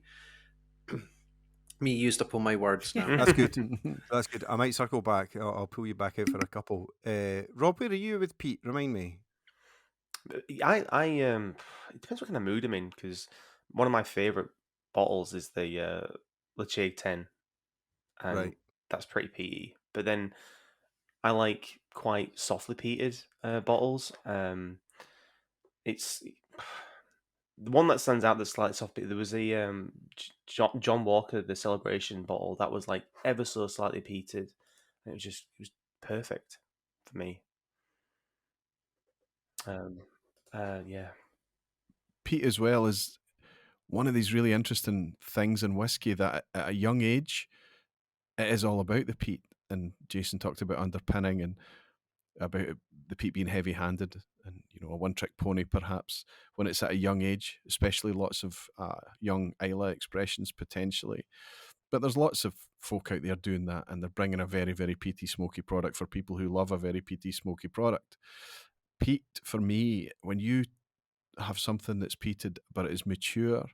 Speaker 2: me used up all my words now.
Speaker 1: That's good. That's good. I might circle back. I'll pull you back out for a couple. Rob, where are you with peat? Remind me.
Speaker 5: It depends what kind of mood I'm in, because one of my favorite bottles is the Leche 10, and
Speaker 1: Right.
Speaker 5: that's pretty peaty. But then I like quite softly peated bottles. It's the one that stands out that's slightly soft. There was a John Walker, the Celebration bottle that was like ever so slightly peated. And it was perfect for me. Yeah.
Speaker 3: Peat as well is one of these really interesting things in whiskey that at a young age, it is all about the peat. And Jason talked about underpinning and about the peat being heavy-handed and, a one-trick pony perhaps when it's at a young age, especially lots of young Isla expressions potentially. But there's lots of folk out there doing that, and they're bringing a very, very peaty, smoky product for people who love a very peaty, smoky product. Peat, for me, when you have something that's peated but it is mature,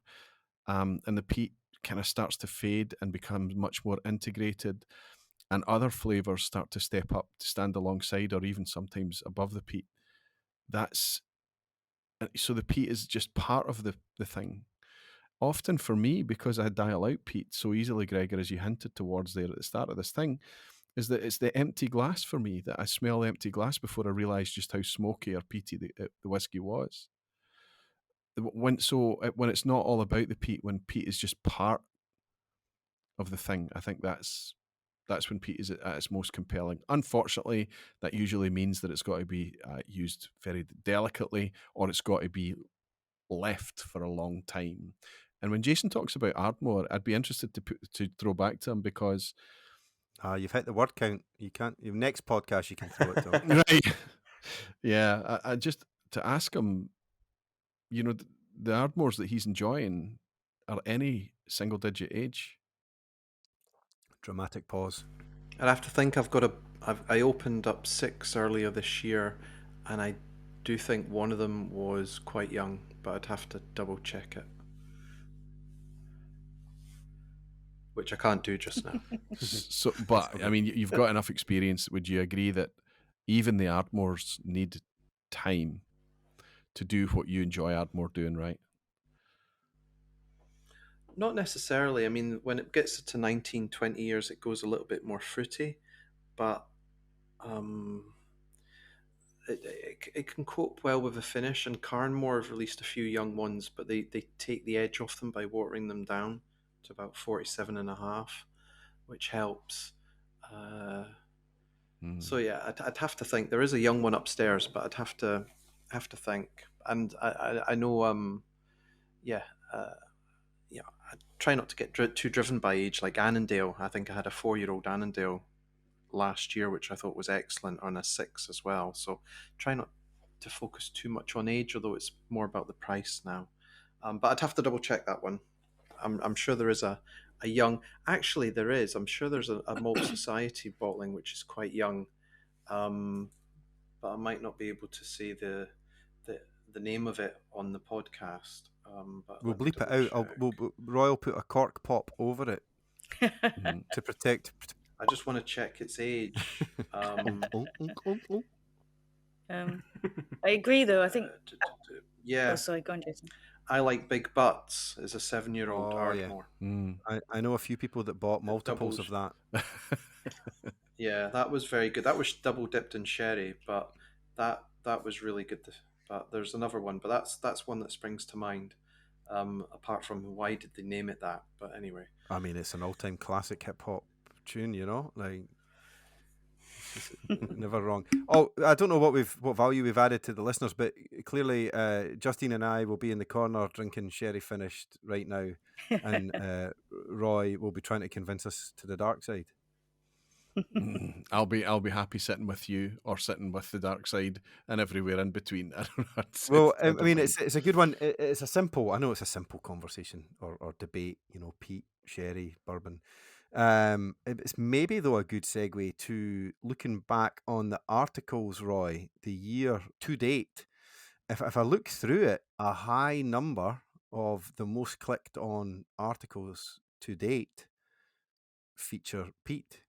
Speaker 3: and the peat kind of starts to fade and becomes much more integrated, and other flavours start to step up to stand alongside or even sometimes above the peat. So the peat is just part of the thing. Often for me, because I dial out peat so easily, Gregor, as you hinted towards there at the start of this thing, is that it's the empty glass for me, that I smell the empty glass before I realise just how smoky or peaty the whiskey was. When it's not all about the peat, when peat is just part of the thing, I think that's when peat is at its most compelling. Unfortunately, that usually means that it's got to be used very delicately, or it's got to be left for a long time. And when Jason talks about Ardmore, I'd be interested to throw back to him, because
Speaker 1: you've hit the word count. You can't. Your next podcast, you can throw it to him.
Speaker 3: Right. Yeah, I just to ask him, the Ardmores that he's enjoying are any single-digit age.
Speaker 1: Dramatic pause.
Speaker 2: I'd have to think. I opened up 6 earlier this year, and I do think one of them was quite young, but I'd have to double check it, which I can't do just now.
Speaker 3: So, but I mean, you've got enough experience. Would you agree that even the Ardmores need time to do what you enjoy Ardmore doing, right?
Speaker 2: Not necessarily. I mean, when it gets to 19, 20 years, it goes a little bit more fruity, but it can cope well with a finish. And Carnmore have released a few young ones, but they take the edge off them by watering them down to about 47.5, which helps. So yeah, I'd have to think. There is a young one upstairs, but I'd have to think. And I know, I try not to get too driven by age. Like Annandale, I think I had a 4-year-old Annandale last year, which I thought was excellent, on a 6 as well. So try not to focus too much on age, although it's more about the price now. But I'd have to double check that one. I'm sure there is a young. Actually, there is. I'm sure there's a Malt Society bottling which is quite young, but I might not be able to say the name of it on the podcast. But
Speaker 1: We'll
Speaker 2: let me
Speaker 1: bleep it
Speaker 2: double
Speaker 1: out.
Speaker 2: check.
Speaker 1: Roy will put a cork pop over it to protect.
Speaker 2: I just want to check its age.
Speaker 4: I agree, though. I think.
Speaker 2: Yeah.
Speaker 4: Oh, sorry, go on, Jason.
Speaker 2: I Like Big Butts is a 7-year-old
Speaker 1: Oh, yeah.
Speaker 2: Ardmore.
Speaker 1: I know a few people that bought multiples of that.
Speaker 2: Yeah, that was very good. That was double dipped in sherry, but that was really good. But there's another one, but that's one that springs to mind. Apart from why did they name it that? But anyway,
Speaker 1: I mean, it's an all-time classic hip hop tune, you know, like it's just never wrong. Oh, I don't know what value we've added to the listeners, but clearly, Justine and I will be in the corner drinking sherry finished right now, and Roy will be trying to convince us to the dark side.
Speaker 3: I'll be happy sitting with you or sitting with the dark side and everywhere in between. I don't know.
Speaker 1: Well, I mean, it's a good one. It's a simple. I know it's a simple conversation or debate. You know, peat, sherry, bourbon. It's maybe though a good segue to looking back on the articles, Roy, the year to date. If I look through it, a high number of the most clicked on articles to date feature peat.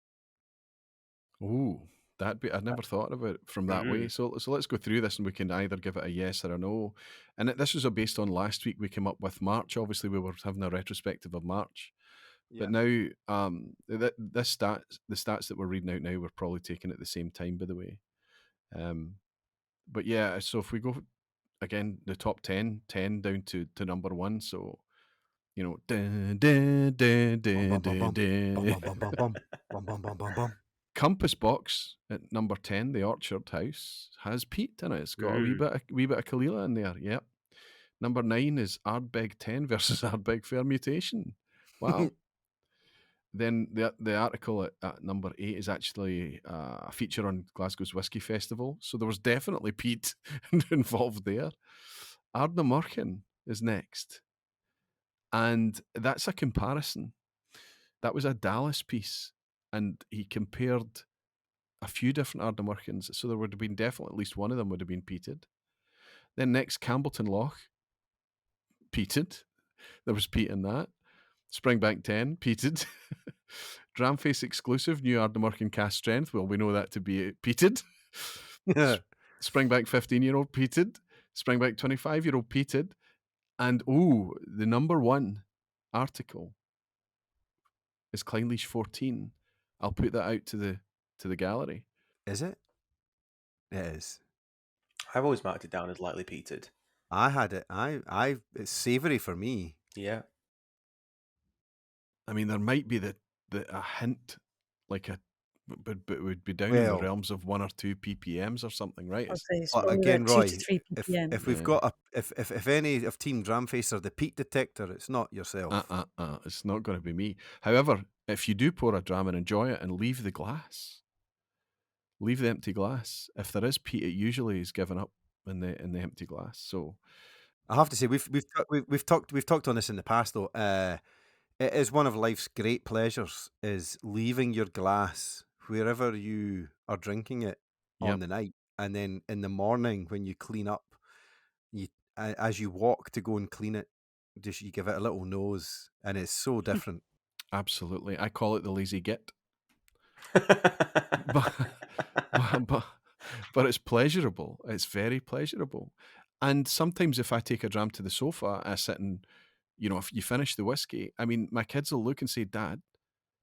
Speaker 3: Ooh, I'd never thought of it from that way. So let's go through this and we can either give it a yes or a no. And this was based on last week. We came up with March. Obviously, we were having a retrospective of March.
Speaker 1: Yeah.
Speaker 3: But now, the stats that we're reading out now, we're probably taken at the same time, by the way. But yeah, so if we go again, the top 10 down to number one. So, you know, Compass Box at number 10, the Orchard House, has peat in it. It's got a wee bit of Kalila in there. Yep. Number 9 is Ardbeg 10 versus Ardbeg Fermutation. Wow. Then the article at number 8 is actually a feature on Glasgow's Whisky Festival. So there was definitely peat involved there. Ardnamurchan is next. And that's a comparison. That was a Dallas piece. And he compared a few different Ardnamurchans. So there would have been definitely at least one of them would have been peated. Then next, Campbellton Loch, peated. There was peat in that. Springbank 10, peated. Dramface exclusive, new Ardnamurchan cast strength. Well, we know that to be peated. Springbank 15-year-old peated. Springbank 25-year-old peated. And the number one article is Clynelish 14. I'll put that out to the gallery.
Speaker 1: Is it? It is.
Speaker 5: I've always marked it down as lightly peated.
Speaker 1: I had it. It's savoury for me.
Speaker 5: Yeah.
Speaker 3: I mean, there might be a hint, like but it would be down in the realms of 1 or 2 ppms or something, right?
Speaker 1: But again, Roy,
Speaker 4: 2 to 3 ppm.
Speaker 1: if we've got if any of Team Dramface are the peat detector, it's not yourself.
Speaker 3: It's not going to be me. However, if you do pour a dram and enjoy it and leave the empty glass. If there is peat, it usually is given up in the empty glass. So
Speaker 1: I have to say we've talked on this in the past though. It is one of life's great pleasures is leaving your glass wherever you are drinking it on the night, and then in the morning when you clean up, as you walk to go and clean it, just you give it a little nose, and it's so different.
Speaker 3: Absolutely, I call it the lazy git. but it's pleasurable. It's very pleasurable. And sometimes if I take a dram to the sofa, I sit and, if you finish the whiskey, I mean, my kids will look and say, Dad,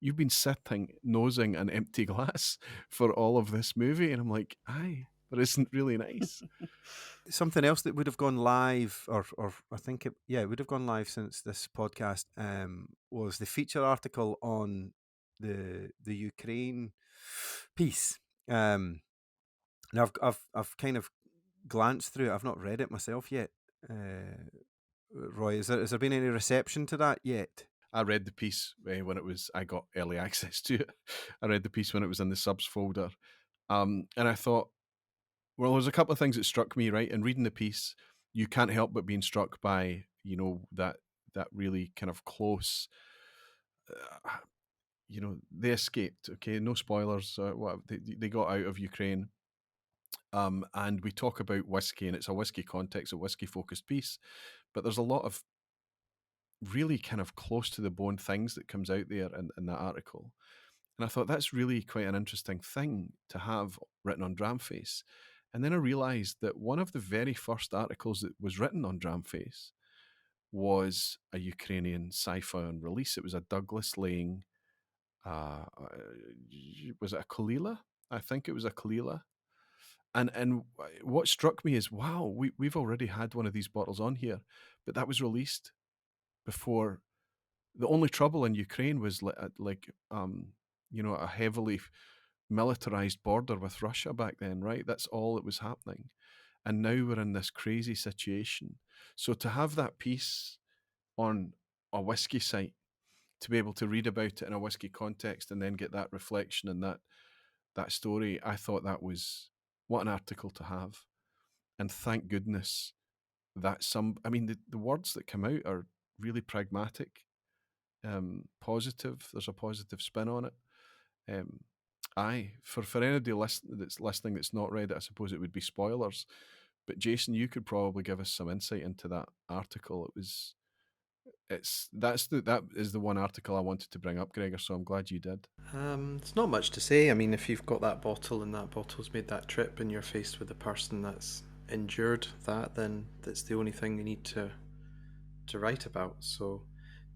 Speaker 3: you've been sitting nosing an empty glass for all of this movie. And I'm like, aye, but isn't really nice.
Speaker 1: Something else that would have gone live, or I think it would have gone live since this podcast, was the feature article on the Ukraine piece. Now I've kind of glanced through it. I've not read it myself yet. Roy, has there been any reception to that yet?
Speaker 3: I read the piece when I got early access to it. I read the piece when it was in the subs folder. And I thought, well, there's a couple of things that struck me, right? In reading the piece, you can't help but being struck by, that that really kind of close. They escaped. Okay, no spoilers. They got out of Ukraine. And we talk about whiskey, and it's a whiskey context, a whiskey focused piece, but there's a lot of really kind of close to the bone things that comes out there in that article. And I thought that's really quite an interesting thing to have written on Dramface. And then I realised that one of the very first articles that was written on Dramface was a Ukrainian sci-fi on release. It was a Douglas laying, was it a Kalila? I think it was a Kalila. And what struck me is, wow, we've already had one of these bottles on here, but that was released before. The only trouble in Ukraine was a heavily militarized border with Russia back then, right? That's all that was happening. And now we're in this crazy situation. So to have that piece on a whiskey site, to be able to read about it in a whiskey context and then get that reflection and that story, I thought that was, what an article to have. And thank goodness that the words that come out are really pragmatic, positive. There's a positive spin on it. For anybody that's listening that's not read it, I suppose it would be spoilers. But Jason, you could probably give us some insight into that article. That is the one article I wanted to bring up, Gregor. So I'm glad you did.
Speaker 2: It's not much to say. I mean, if you've got that bottle and that bottle's made that trip, and you're faced with a person that's endured that, then that's the only thing you need to write about. So,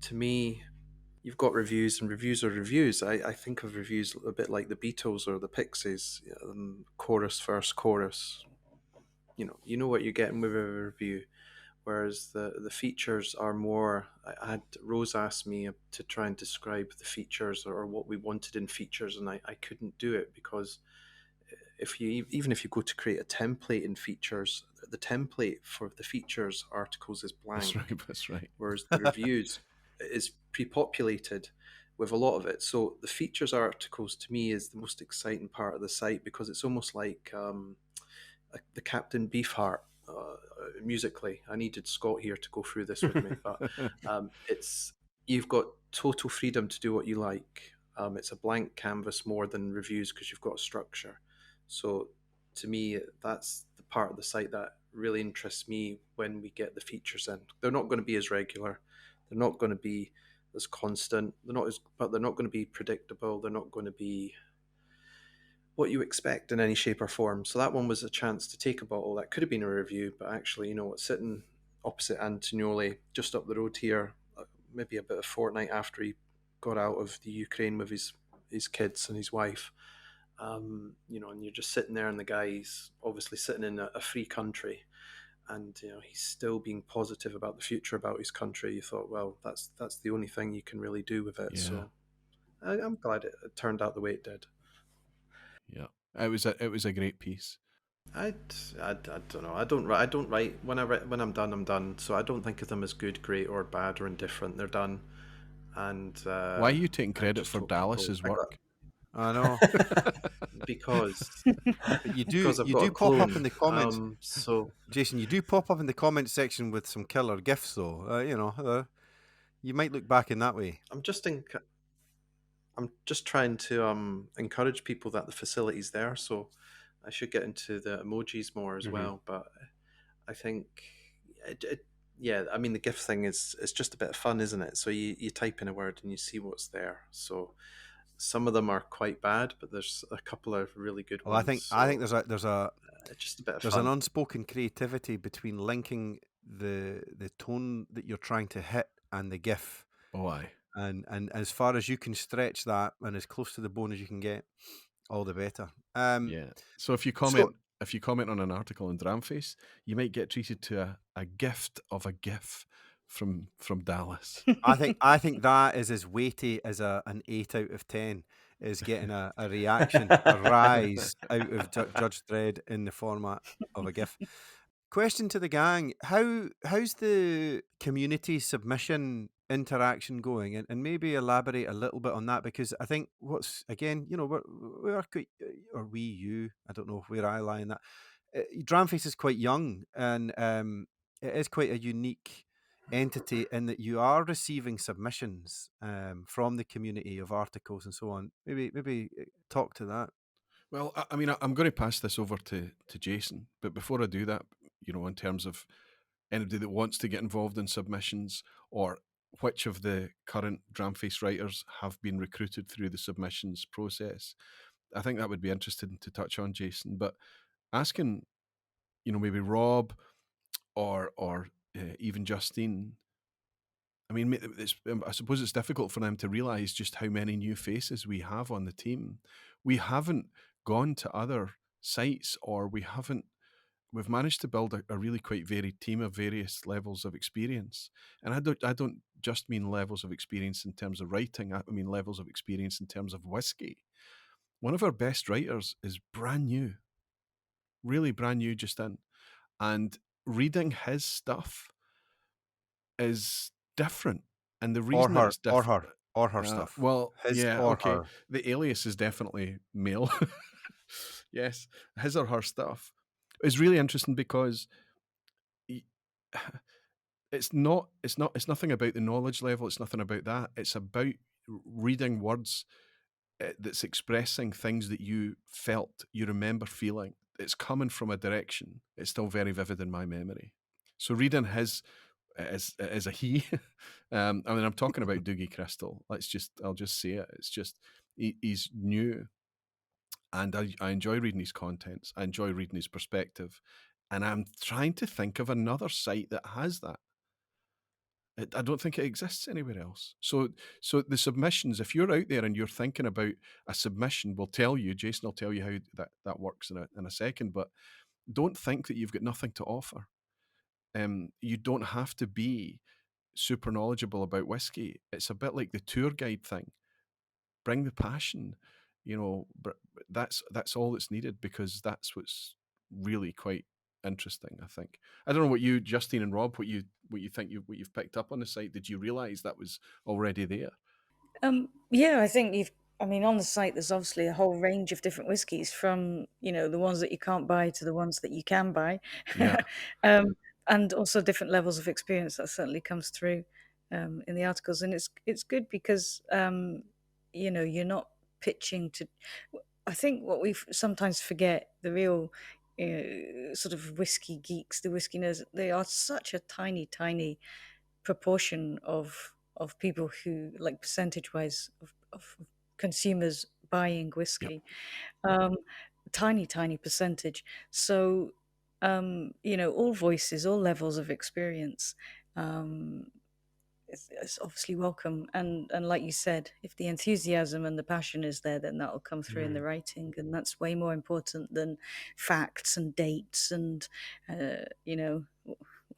Speaker 2: to me, you've got reviews, and reviews are reviews. I think of reviews a bit like the Beatles or the Pixies, chorus, verse, chorus. You know what you're getting with a review. Whereas the features are more. I had Rose asked me to try and describe the features or what we wanted in features, and I couldn't do it because even if you go to create a template in features, the template for the features articles is blank.
Speaker 3: That's right.
Speaker 2: Whereas the reviews is pre-populated with a lot of it. So the features articles to me is the most exciting part of the site because it's almost like the Captain Beefheart. Musically, I needed Scott here to go through this with me, but you've got total freedom to do what you like. It's a blank canvas more than reviews because you've got a structure. So to me, that's the part of the site that really interests me when we get the features in. They're not going to be as regular. They're not going to be as constant. But they're not going to be predictable. They're not going to be what you expect in any shape or form. So that one was a chance to take a bottle that could have been a review, but actually, sitting opposite Antonioli, just up the road here, maybe about a fortnight after he got out of the Ukraine with his kids and his wife, and you're just sitting there, and the guy's obviously sitting in a free country, and he's still being positive about the future, about his country. You thought, well, that's the only thing you can really do with it. Yeah. So I'm glad it turned out the way it did.
Speaker 3: Yeah, it was a great piece.
Speaker 2: I don't know. I don't write when I'm done. I'm done. So I don't think of them as good, great, or bad, or indifferent. They're done. And
Speaker 3: why are you taking credit for Dallas's work?
Speaker 1: I know.
Speaker 2: Because
Speaker 1: you do pop up in the comments.
Speaker 2: So
Speaker 1: Jason, you do pop up in the comments section with some killer gifts, though. You might look back in that way.
Speaker 2: I'm just trying to encourage people that the facility's there, so I should get into the emojis more as well. But I think, I mean, the gift thing it's just a bit of fun, isn't it? So you type in a word and you see what's there. So some of them are quite bad, but there's a couple of really good ones.
Speaker 1: I think there's a
Speaker 2: just a bit of
Speaker 1: there's
Speaker 2: fun.
Speaker 1: an unspoken creativity between linking the tone that you're trying to hit and the GIF.
Speaker 3: Oh, aye.
Speaker 1: And as far as you can stretch that and as close to the bone as you can get, all the better.
Speaker 3: Yeah. So if you comment on an article on Dramface, you might get treated to a gift of a GIF from Dallas.
Speaker 1: I think that is as weighty as an 8 out of 10 is getting a reaction, a rise out of Judge Dredd in the format of a GIF. Question to the gang: how's the community submission interaction going, and maybe elaborate a little bit on that, because I think what's again, we're quite, or you, I don't know where I lie in that. Dramface is quite young, and it is quite a unique entity in that you are receiving submissions from the community of articles and so on. Maybe talk to that.
Speaker 3: Well, I mean, I'm going to pass this over to Jason, but before I do that, in terms of anybody that wants to get involved in submissions, or which of the current Dramface writers have been recruited through the submissions process, I think that would be interesting to touch on, Jason. But asking, maybe Rob or even Justine, I mean, I suppose it's difficult for them to realise just how many new faces we have on the team. We haven't gone to other sites, or we've managed to build a really quite varied team of various levels of experience. And I don't just mean levels of experience in terms of writing. I mean levels of experience in terms of whiskey. One of our best writers is brand new, really brand new, Justine. And reading his stuff is different. And the reason that it's different,
Speaker 1: or her stuff.
Speaker 3: Well,
Speaker 1: his
Speaker 3: yeah,
Speaker 1: or
Speaker 3: okay.
Speaker 1: her.
Speaker 3: The alias is definitely male. Yes, his or her stuff is really interesting because it's nothing about the knowledge level. It's nothing about that. It's about reading words that's expressing things that you felt, you remember feeling. It's coming from a direction. It's still very vivid in my memory. So reading his as a he. I mean, I'm talking about Doogie Crystal. I'll just say it. It's just he's new, and I enjoy reading his contents. I enjoy reading his perspective, and I'm trying to think of another site that has that. I don't think it exists anywhere else. So the submissions, if you're out there and you're thinking about a submission, Jason will tell you how that works in a second. But don't think that you've got nothing to offer. You don't have to be super knowledgeable about whiskey. It's a bit like the tour guide thing. Bring the passion, but that's all that's needed, because that's what's really quite interesting, I think. I don't know what you, Justine and Rob, what you think what you've picked up on the site. Did you realise that was already there?
Speaker 4: Yeah, I think on the site there's obviously a whole range of different whiskies, from the ones that you can't buy to the ones that you can buy.
Speaker 3: Yeah.
Speaker 4: And also different levels of experience that certainly comes through in the articles, and it's good because you're not pitching to. I think what we sometimes forget, the real sort of whiskey geeks, the whiskey nerds, they are such a tiny proportion of people who, like, percentage wise, of consumers buying whiskey. Tiny percentage. So all voices, all levels of experience, it's obviously welcome. And like you said, if the enthusiasm and the passion is there, then that'll come through in the writing, and that's way more important than facts and dates and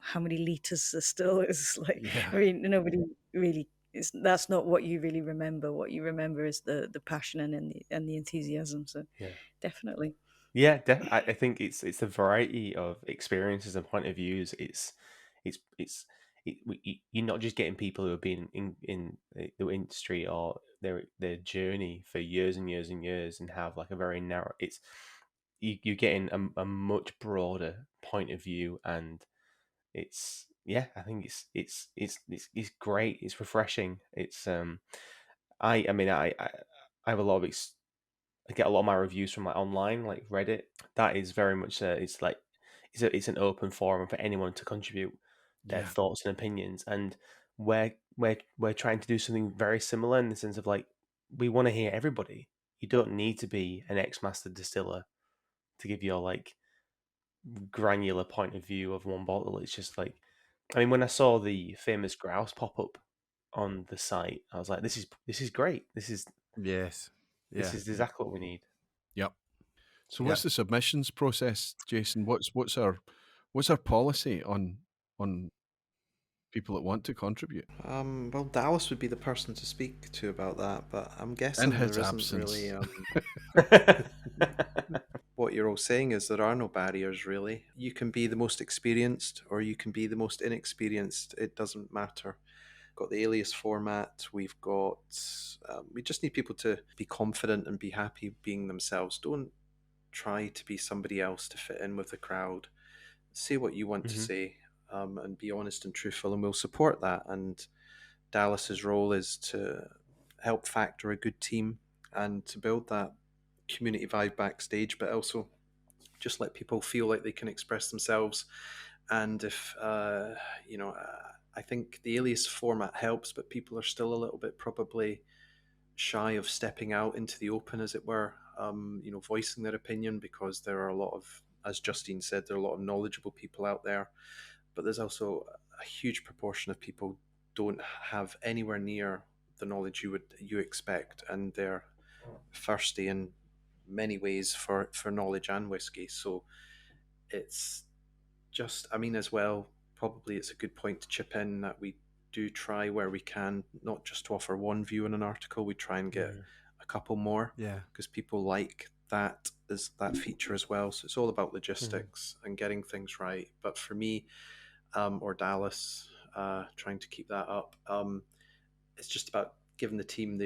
Speaker 4: how many liters the still is. Like, I mean, nobody really that's not what you really remember. What you remember is the passion and the enthusiasm. So definitely.
Speaker 5: Yeah, I think it's a variety of experiences and point of views. You're not just getting people who have been in the industry or their journey for years and years and years and have like a very narrow. You're getting a much broader point of view, and I think it's great. It's refreshing. I have a lot of I get a lot of my reviews from like online, like Reddit. That is very much it's an open forum for anyone to contribute their thoughts and opinions, and we're trying to do something very similar in the sense of, like, we want to hear everybody. You don't need to be an ex-master distiller to give your like granular point of view of one bottle. It's just like, I mean, when I saw the famous grouse pop up on the site, I was like, this is great. This is exactly what we need.
Speaker 3: Yep. So what's the submissions process, Jason? What's our policy on people that want to contribute?
Speaker 2: Well, Dallas would be the person to speak to about that, but I'm guessing
Speaker 3: In his
Speaker 2: there isn't
Speaker 3: absence.
Speaker 2: really. What you're all saying is there are no barriers, really. You can be the most experienced or you can be the most inexperienced. It doesn't matter. Got the alias format. We've got. We just need people to be confident and be happy being themselves. Don't try to be somebody else to fit in with the crowd. Say what you want to say. and be honest and truthful, and we'll support that. And Dallas's role is to help factor a good team and to build that community vibe backstage, but also just let people feel like they can express themselves. And if I think the alias format helps, but people are still a little bit probably shy of stepping out into the open, as it were, voicing their opinion, because there are a lot of, as Justine said, there are a lot of knowledgeable people out there, but there's also a huge proportion of people don't have anywhere near the knowledge you expect, and they're thirsty in many ways for knowledge and whiskey. So it's just, I mean, as well, probably it's a good point to chip in that we do try where we can, not just to offer one view in an article, we try and get a couple more, because people like that as that feature as well. So it's all about logistics and getting things right. But for me, or Dallas, trying to keep that up, it's just about giving the team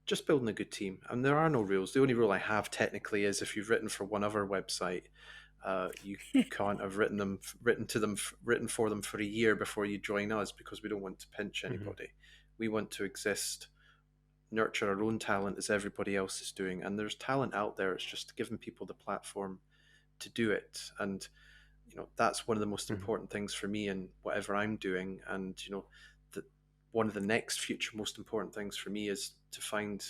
Speaker 2: just building a good team. And there are no rules. The only rule I have technically is if you've written for one other website, you can't have written for them for a year before you join us, because we don't want to pinch anybody. We want to exist, nurture our own talent as everybody else is doing. And there's talent out there. It's just giving people the platform to do it. And, that's one of the most important things for me in whatever I'm doing. And, one of the next future most important things for me is to find,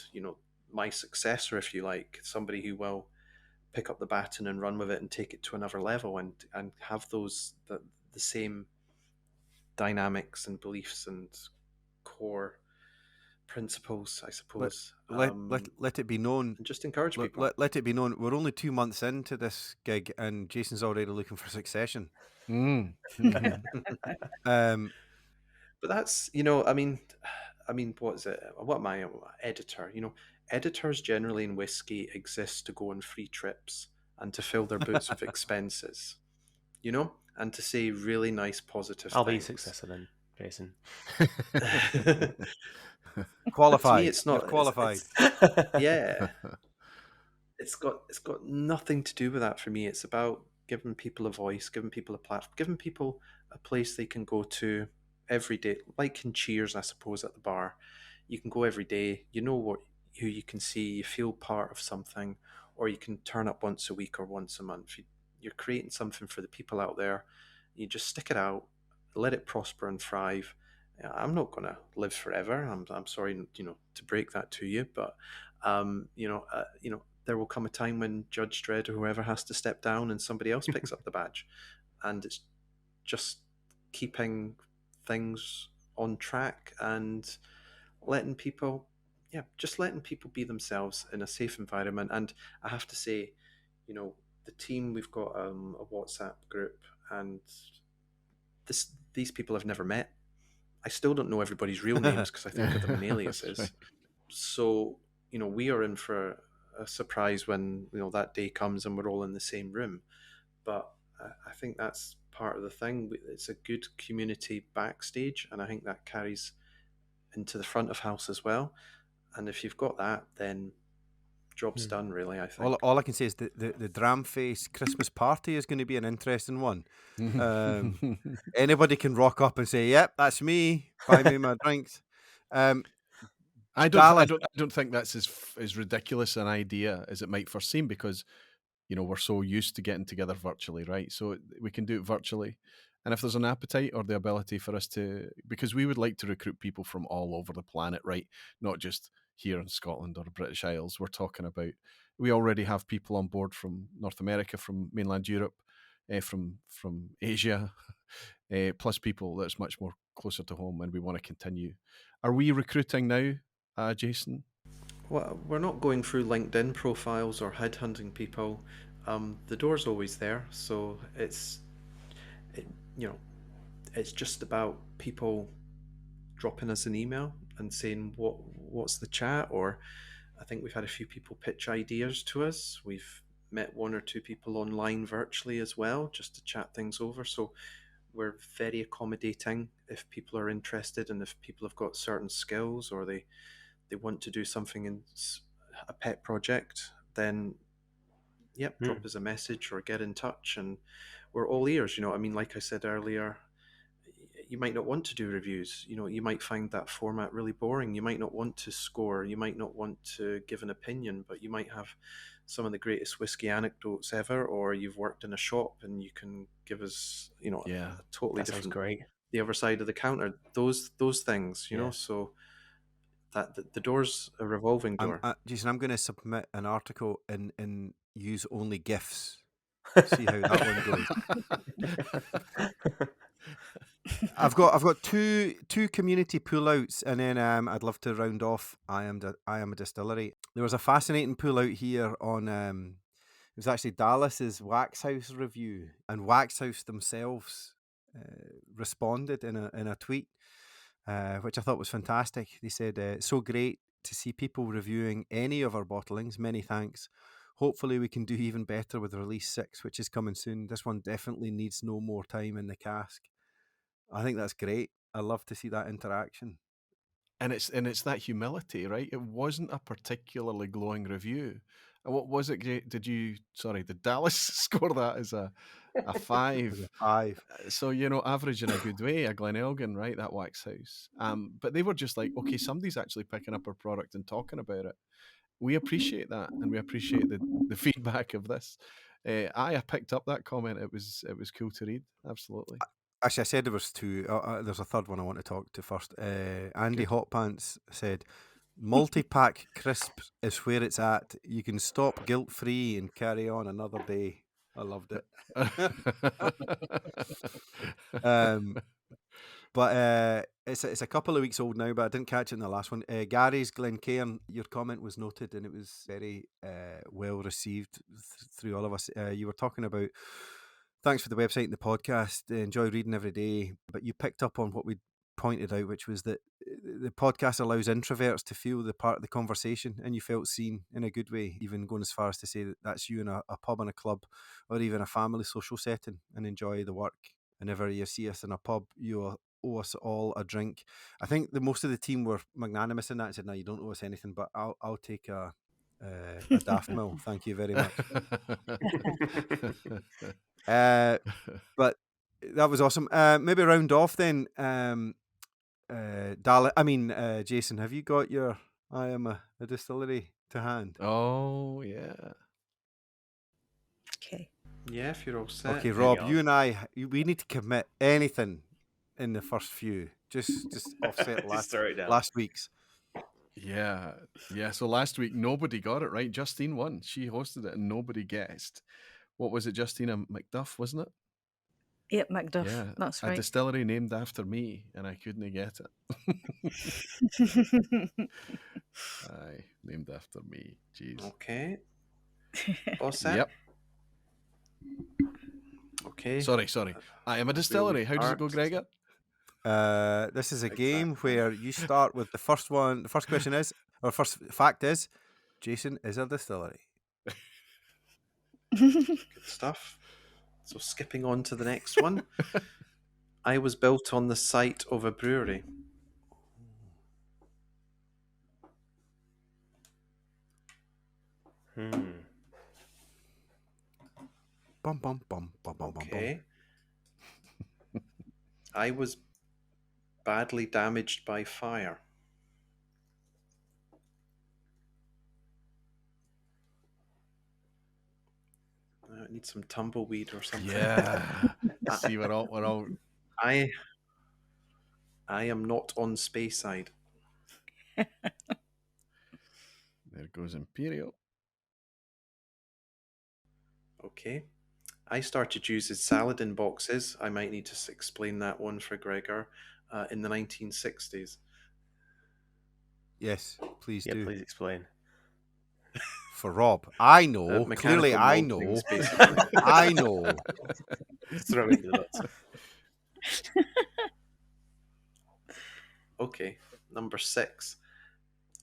Speaker 2: my successor, if you like, somebody who will pick up the baton and run with it and take it to another level, and have those the same dynamics and beliefs and core principles, I suppose.
Speaker 1: Let it be known,
Speaker 2: and just encourage people.
Speaker 1: Let it be known, we're only 2 months into this gig, and Jason's already looking for succession.
Speaker 2: But that's, I mean, what is it? What am I? Editor. Editors generally in whiskey exist to go on free trips and to fill their boots with expenses, and to say really nice, positive
Speaker 5: I'll
Speaker 2: things.
Speaker 5: be a successor then, Jason.
Speaker 1: Qualified.
Speaker 2: To me, it's not
Speaker 1: You're qualified.
Speaker 2: Yeah. It's got nothing to do with that for me. It's about giving people a voice, giving people a platform, giving people a place they can go to every day, like in Cheers, I suppose, at the bar. You can go every day. You know who you can see. You feel part of something, or you can turn up once a week or once a month. You're creating something for the people out there. You just stick it out, let it prosper and thrive. I'm not going to live forever. I'm sorry, to break that to you, but there will come a time when Judge Dredd or whoever has to step down and somebody else picks up the badge, and it's just keeping things on track and letting people be themselves in a safe environment. And I have to say, the team, we've got a WhatsApp group, and these people I've never met. I still don't know everybody's real names because I think of them in aliases. Right. So, we are in for a surprise when, that day comes and we're all in the same room. But I think that's part of the thing. It's a good community backstage, and I think that carries into the front of house as well. And if you've got that, then job's done, really, I think.
Speaker 1: All I can say is the Dramface Christmas party is going to be an interesting one. Anybody can rock up and say, "Yep, that's me. Buy me my drinks."
Speaker 3: I don't think that's as ridiculous an idea as it might first seem, because we're so used to getting together virtually, right? So we can do it virtually. And if there's an appetite or the ability for us to, because we would like to recruit people from all over the planet, right? Not just here in Scotland or the British Isles. We're talking about, we already have people on board from North America, from mainland Europe, from Asia, plus people that's much more closer to home, and we want to continue. Are we recruiting now, Jason?
Speaker 2: Well, we're not going through LinkedIn profiles or headhunting people. The door's always there, so it's just about people dropping us an email and saying what's the chat. Or I think we've had a few people pitch ideas to us. We've met one or two people online virtually as well, just to chat things over. So we're very accommodating if people are interested, and if people have got certain skills or they want to do something in a pet project, then yep, drop us a message or get in touch, and we're all ears. I mean, like I said earlier, you might not want to do reviews. You might find that format really boring. You might not want to score. You might not want to give an opinion, but you might have some of the greatest whiskey anecdotes ever, or you've worked in a shop and you can give us, a totally
Speaker 5: that sounds
Speaker 2: different,
Speaker 5: great.
Speaker 2: the other side of the counter. Those things, so that the door's a revolving door.
Speaker 1: Jason, I'm going to submit an article and use only GIFs. See how that one goes. I've got two community pullouts, and then I'd love to round off. I am a distillery. There was a fascinating pullout here on. It was actually Dallas's Wax House review, and Wax House themselves responded in a tweet, which I thought was fantastic. They said, "It's so great to see people reviewing any of our bottlings. Many thanks. Hopefully we can do even better with release 6, which is coming soon. This one definitely needs no more time in the cask." I think that's great. I love to see that interaction.
Speaker 3: And it's that humility, right? It wasn't a particularly glowing review. What was it? Did Dallas score that as a 5?
Speaker 1: 5.
Speaker 3: So, average in a good way, a Glenelgan, right? That Wax House. But they were just like, okay, somebody's actually picking up our product and talking about it. We appreciate that, and we appreciate the feedback of this. I picked up that comment. It was cool to read. Absolutely.
Speaker 1: Actually, I said there was 2. There's a third one I want to talk to first. Andy Hotpants said, "Multi-pack crisps is where it's at. You can stop guilt-free and carry on another day." I loved it. But it's a couple of weeks old now, but I didn't catch it in the last one. Gary's Glencairn, your comment was noted, and it was very well received through all of us. You were talking about, thanks for the website and the podcast. Enjoy reading every day. But you picked up on what we pointed out, which was that the podcast allows introverts to feel the part of the conversation, and you felt seen in a good way, even going as far as to say that that's you in a pub and a club, or even a family social setting, and enjoy the work. Whenever you see us in a pub, you owe us all a drink. I think most of the team were magnanimous in that and said, "No, you don't owe us anything, but I'll take a daft mill. Thank you very much." But that was awesome. Maybe round off then. Jason, have you got your I am a distillery to hand?
Speaker 3: Oh yeah.
Speaker 4: Okay.
Speaker 2: Yeah, if you're all set.
Speaker 1: Okay, Rob, you and we need to commit anything in the first few. Just offset last week's.
Speaker 3: Yeah. So last week nobody got it right. Justine won. She hosted it and nobody guessed. What was it, Justine McDuff, wasn't it?
Speaker 4: Yep, McDuff.
Speaker 3: Yeah,
Speaker 4: that's right.
Speaker 3: A distillery named after me, and I couldn't get it. Aye, named after me. Jeez.
Speaker 2: Okay. All set?
Speaker 3: Yep.
Speaker 2: Okay.
Speaker 3: Sorry. I am a distillery. How does it go, Gregor?
Speaker 1: This is a game where you start with the first one. The first question is, or first fact is, Jason is a distillery.
Speaker 2: Good stuff. So skipping on to the next one. I was built on the site of a brewery.
Speaker 1: Bum bum bum bum bum.
Speaker 2: Okay. I was badly damaged by fire. I need some tumbleweed or something.
Speaker 3: Yeah. See, we're all.
Speaker 2: I am not on Speyside.
Speaker 3: There goes Imperial.
Speaker 2: Okay. I started using Saladin boxes. I might need to explain that one for Gregor. In the 1960s.
Speaker 1: Yes, please do.
Speaker 5: Yeah, please explain.
Speaker 1: For Rob, I know. Clearly, I know. I know.
Speaker 5: Throw into the nuts.
Speaker 2: Okay, number 6.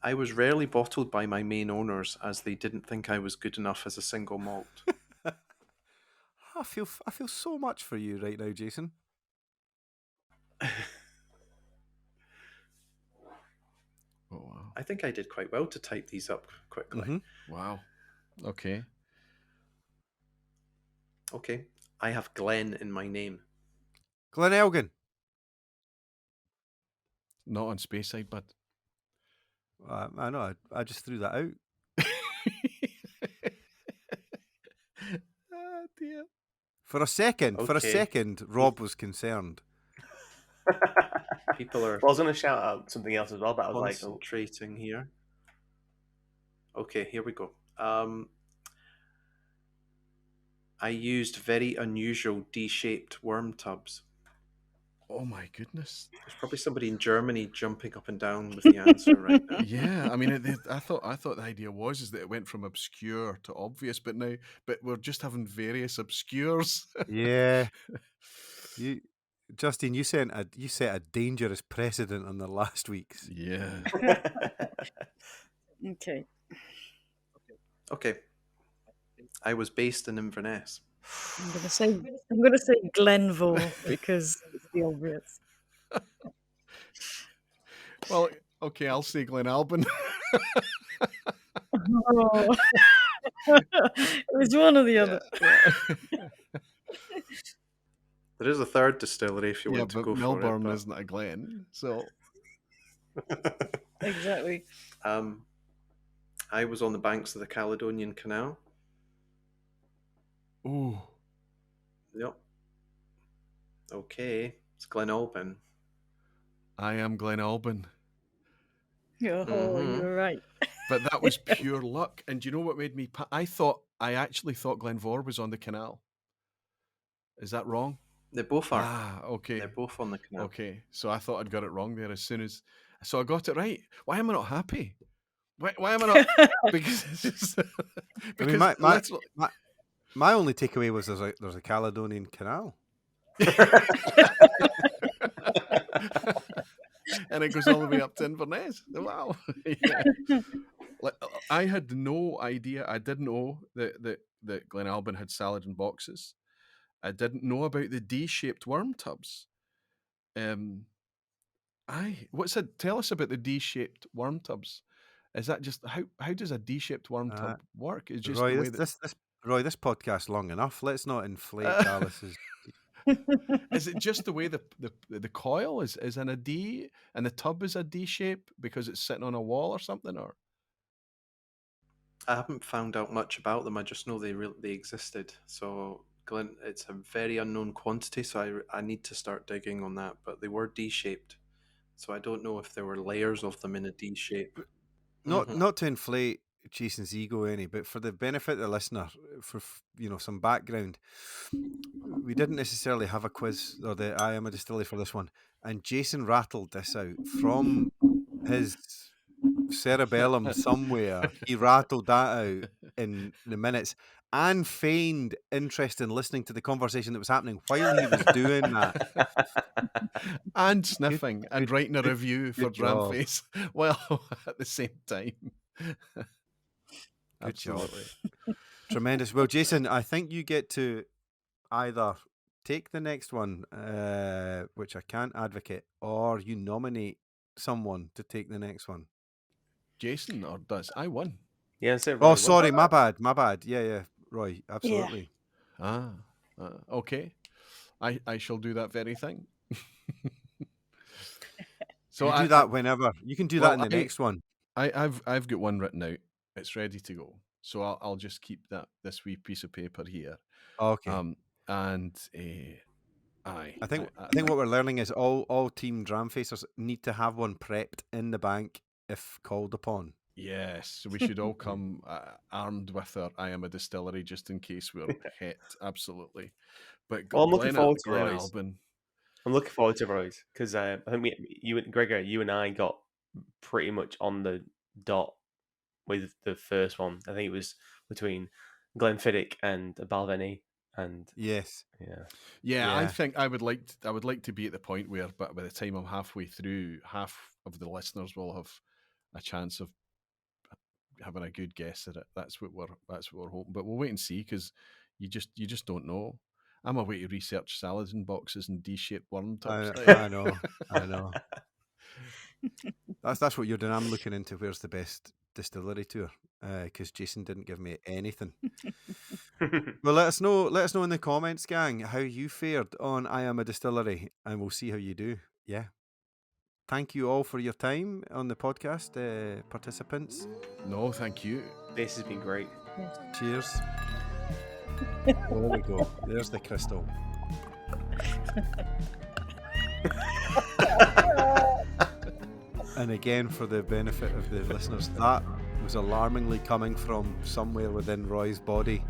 Speaker 2: I was rarely bottled by my main owners as they didn't think I was good enough as a single malt.
Speaker 1: I feel so much for you right now, Jason.
Speaker 3: Oh, wow.
Speaker 2: I think I did quite well to type these up quickly.
Speaker 1: Mm-hmm.
Speaker 3: Wow. Okay.
Speaker 2: Okay. I have Glen in my name.
Speaker 1: Glen Elgin.
Speaker 3: Not on Speyside, bud.
Speaker 1: I know. I just threw that out.
Speaker 3: Ah, dear.
Speaker 1: For a second,
Speaker 2: Okay.
Speaker 1: Rob was concerned.
Speaker 2: People are
Speaker 5: Well, I was going to shout out something else as well, but I was like, oh.
Speaker 2: concentrating here. Okay, here we go. I used very unusual D-shaped worm tubs.
Speaker 3: Oh my goodness.
Speaker 2: There's probably somebody in Germany jumping up and down with the answer right now.
Speaker 3: Yeah, I mean, I thought the idea was that it went from obscure to obvious, but we're just having various obscures.
Speaker 1: Yeah. Justine, you set a dangerous precedent on the last week's.
Speaker 3: Yeah.
Speaker 4: Okay.
Speaker 2: Okay. I was based in Inverness.
Speaker 4: I'm gonna say Glenville because it's the obvious.
Speaker 3: Well, okay, I'll say Glenalbin.
Speaker 4: Oh. It was one or the other.
Speaker 2: There is a third distillery if you want to
Speaker 3: but
Speaker 2: go
Speaker 3: Melbourne
Speaker 2: for it.
Speaker 3: isn't a Glen, so
Speaker 4: Exactly.
Speaker 2: I was on the banks of the Caledonian Canal.
Speaker 3: ooh,
Speaker 2: Yep. Okay, it's Glenalbin.
Speaker 3: I am Glenalbin.
Speaker 4: Oh, you're right.
Speaker 3: But that was pure luck. And do you know what made me? I actually thought Glenvor was on the canal. Is that wrong?
Speaker 2: They both are.
Speaker 3: Ah, okay.
Speaker 2: They're both on the canal.
Speaker 3: Okay, so I thought I'd got it wrong there as soon as. So I got it right. Why am I not happy? Why am I not? Because it's just,
Speaker 1: I mean, my only takeaway was there's a Caledonian Canal.
Speaker 3: And it goes all the way up to Inverness. Wow. Yeah. I had no idea. I didn't know that Glenalbin had salad in boxes. I didn't know about the D-shaped worm tubs. Tell us about the D-shaped worm tubs. Is that just how does a D-shaped worm tub work? It's just
Speaker 1: Roy,
Speaker 3: the way
Speaker 1: this podcast long enough. Let's not inflate Alice's.
Speaker 3: Is it just the way the coil is in a D and the tub is a D shape because it's sitting on a wall or something? Or
Speaker 2: I haven't found out much about them. I just know they existed. So Glen, it's a very unknown quantity. So I need to start digging on that. But they were D-shaped, so I don't know if there were layers of them in a D shape.
Speaker 1: Not to inflate Jason's ego any, but for the benefit of the listener, for some background, we didn't necessarily have a quiz or the I am a distillery for this one, and Jason rattled this out from his cerebellum somewhere. He rattled that out in the minutes and feigned interest in listening to the conversation that was happening while he was doing that.
Speaker 3: And sniffing and writing a review for Dramface well at the same time. Absolutely.
Speaker 1: Tremendous. Well, Jason, I think you get to either take the next one, which I can't advocate, or you nominate someone to take the next one.
Speaker 3: Jason, or does I won?
Speaker 5: Yeah, so
Speaker 1: Roy, sorry, my bad. Yeah, Roy, absolutely.
Speaker 4: Yeah.
Speaker 3: Okay. I shall do that very thing. So
Speaker 1: you do that whenever. You can do that in the next one.
Speaker 3: I've got one written out. It's ready to go. So I'll just keep this wee piece of paper here.
Speaker 1: Okay.
Speaker 3: And
Speaker 1: I think what we're learning is all team Dramfacers need to have one prepped in the bank if called upon.
Speaker 3: Yes, we should all come armed with our I am a distillery just in case we're hit. Absolutely. But
Speaker 5: I'm looking forward to
Speaker 3: Glen
Speaker 5: Roy's.
Speaker 3: Albin.
Speaker 5: I'm looking forward to Roy's because I think Gregor, you and I got pretty much on the dot with the first one. I think it was between Glenfiddich and Balvenie. And
Speaker 1: yes,
Speaker 3: yeah. I think I would like to be at the point where, but by the time I'm halfway through, half of the listeners will have a chance of having a good guess at it. That's what we're hoping. But we'll wait and see because you just don't know. I'm away to research salads in boxes and D-shaped worm tubs.
Speaker 1: I know. That's what you're doing. I'm looking into where's the best distillery tour because Jason didn't give me anything. Well, let us know in the comments, gang, how you fared on I Am a Distillery, and we'll see how you do. Yeah. Thank you all for your time on the podcast, participants.
Speaker 3: No, thank you.
Speaker 5: This has been great.
Speaker 1: Cheers. There we go. There's the crystal. And again, for the benefit of the listeners, that was alarmingly coming from somewhere within Roy's body.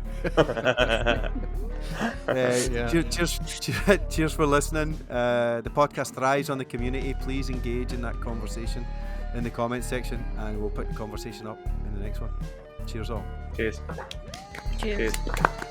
Speaker 1: Cheers for listening. The podcast thrives on the community. Please engage in that conversation in the comments section, and we'll put the conversation up in the next one. Cheers all.
Speaker 5: Cheers.
Speaker 4: Cheers.
Speaker 5: Cheers.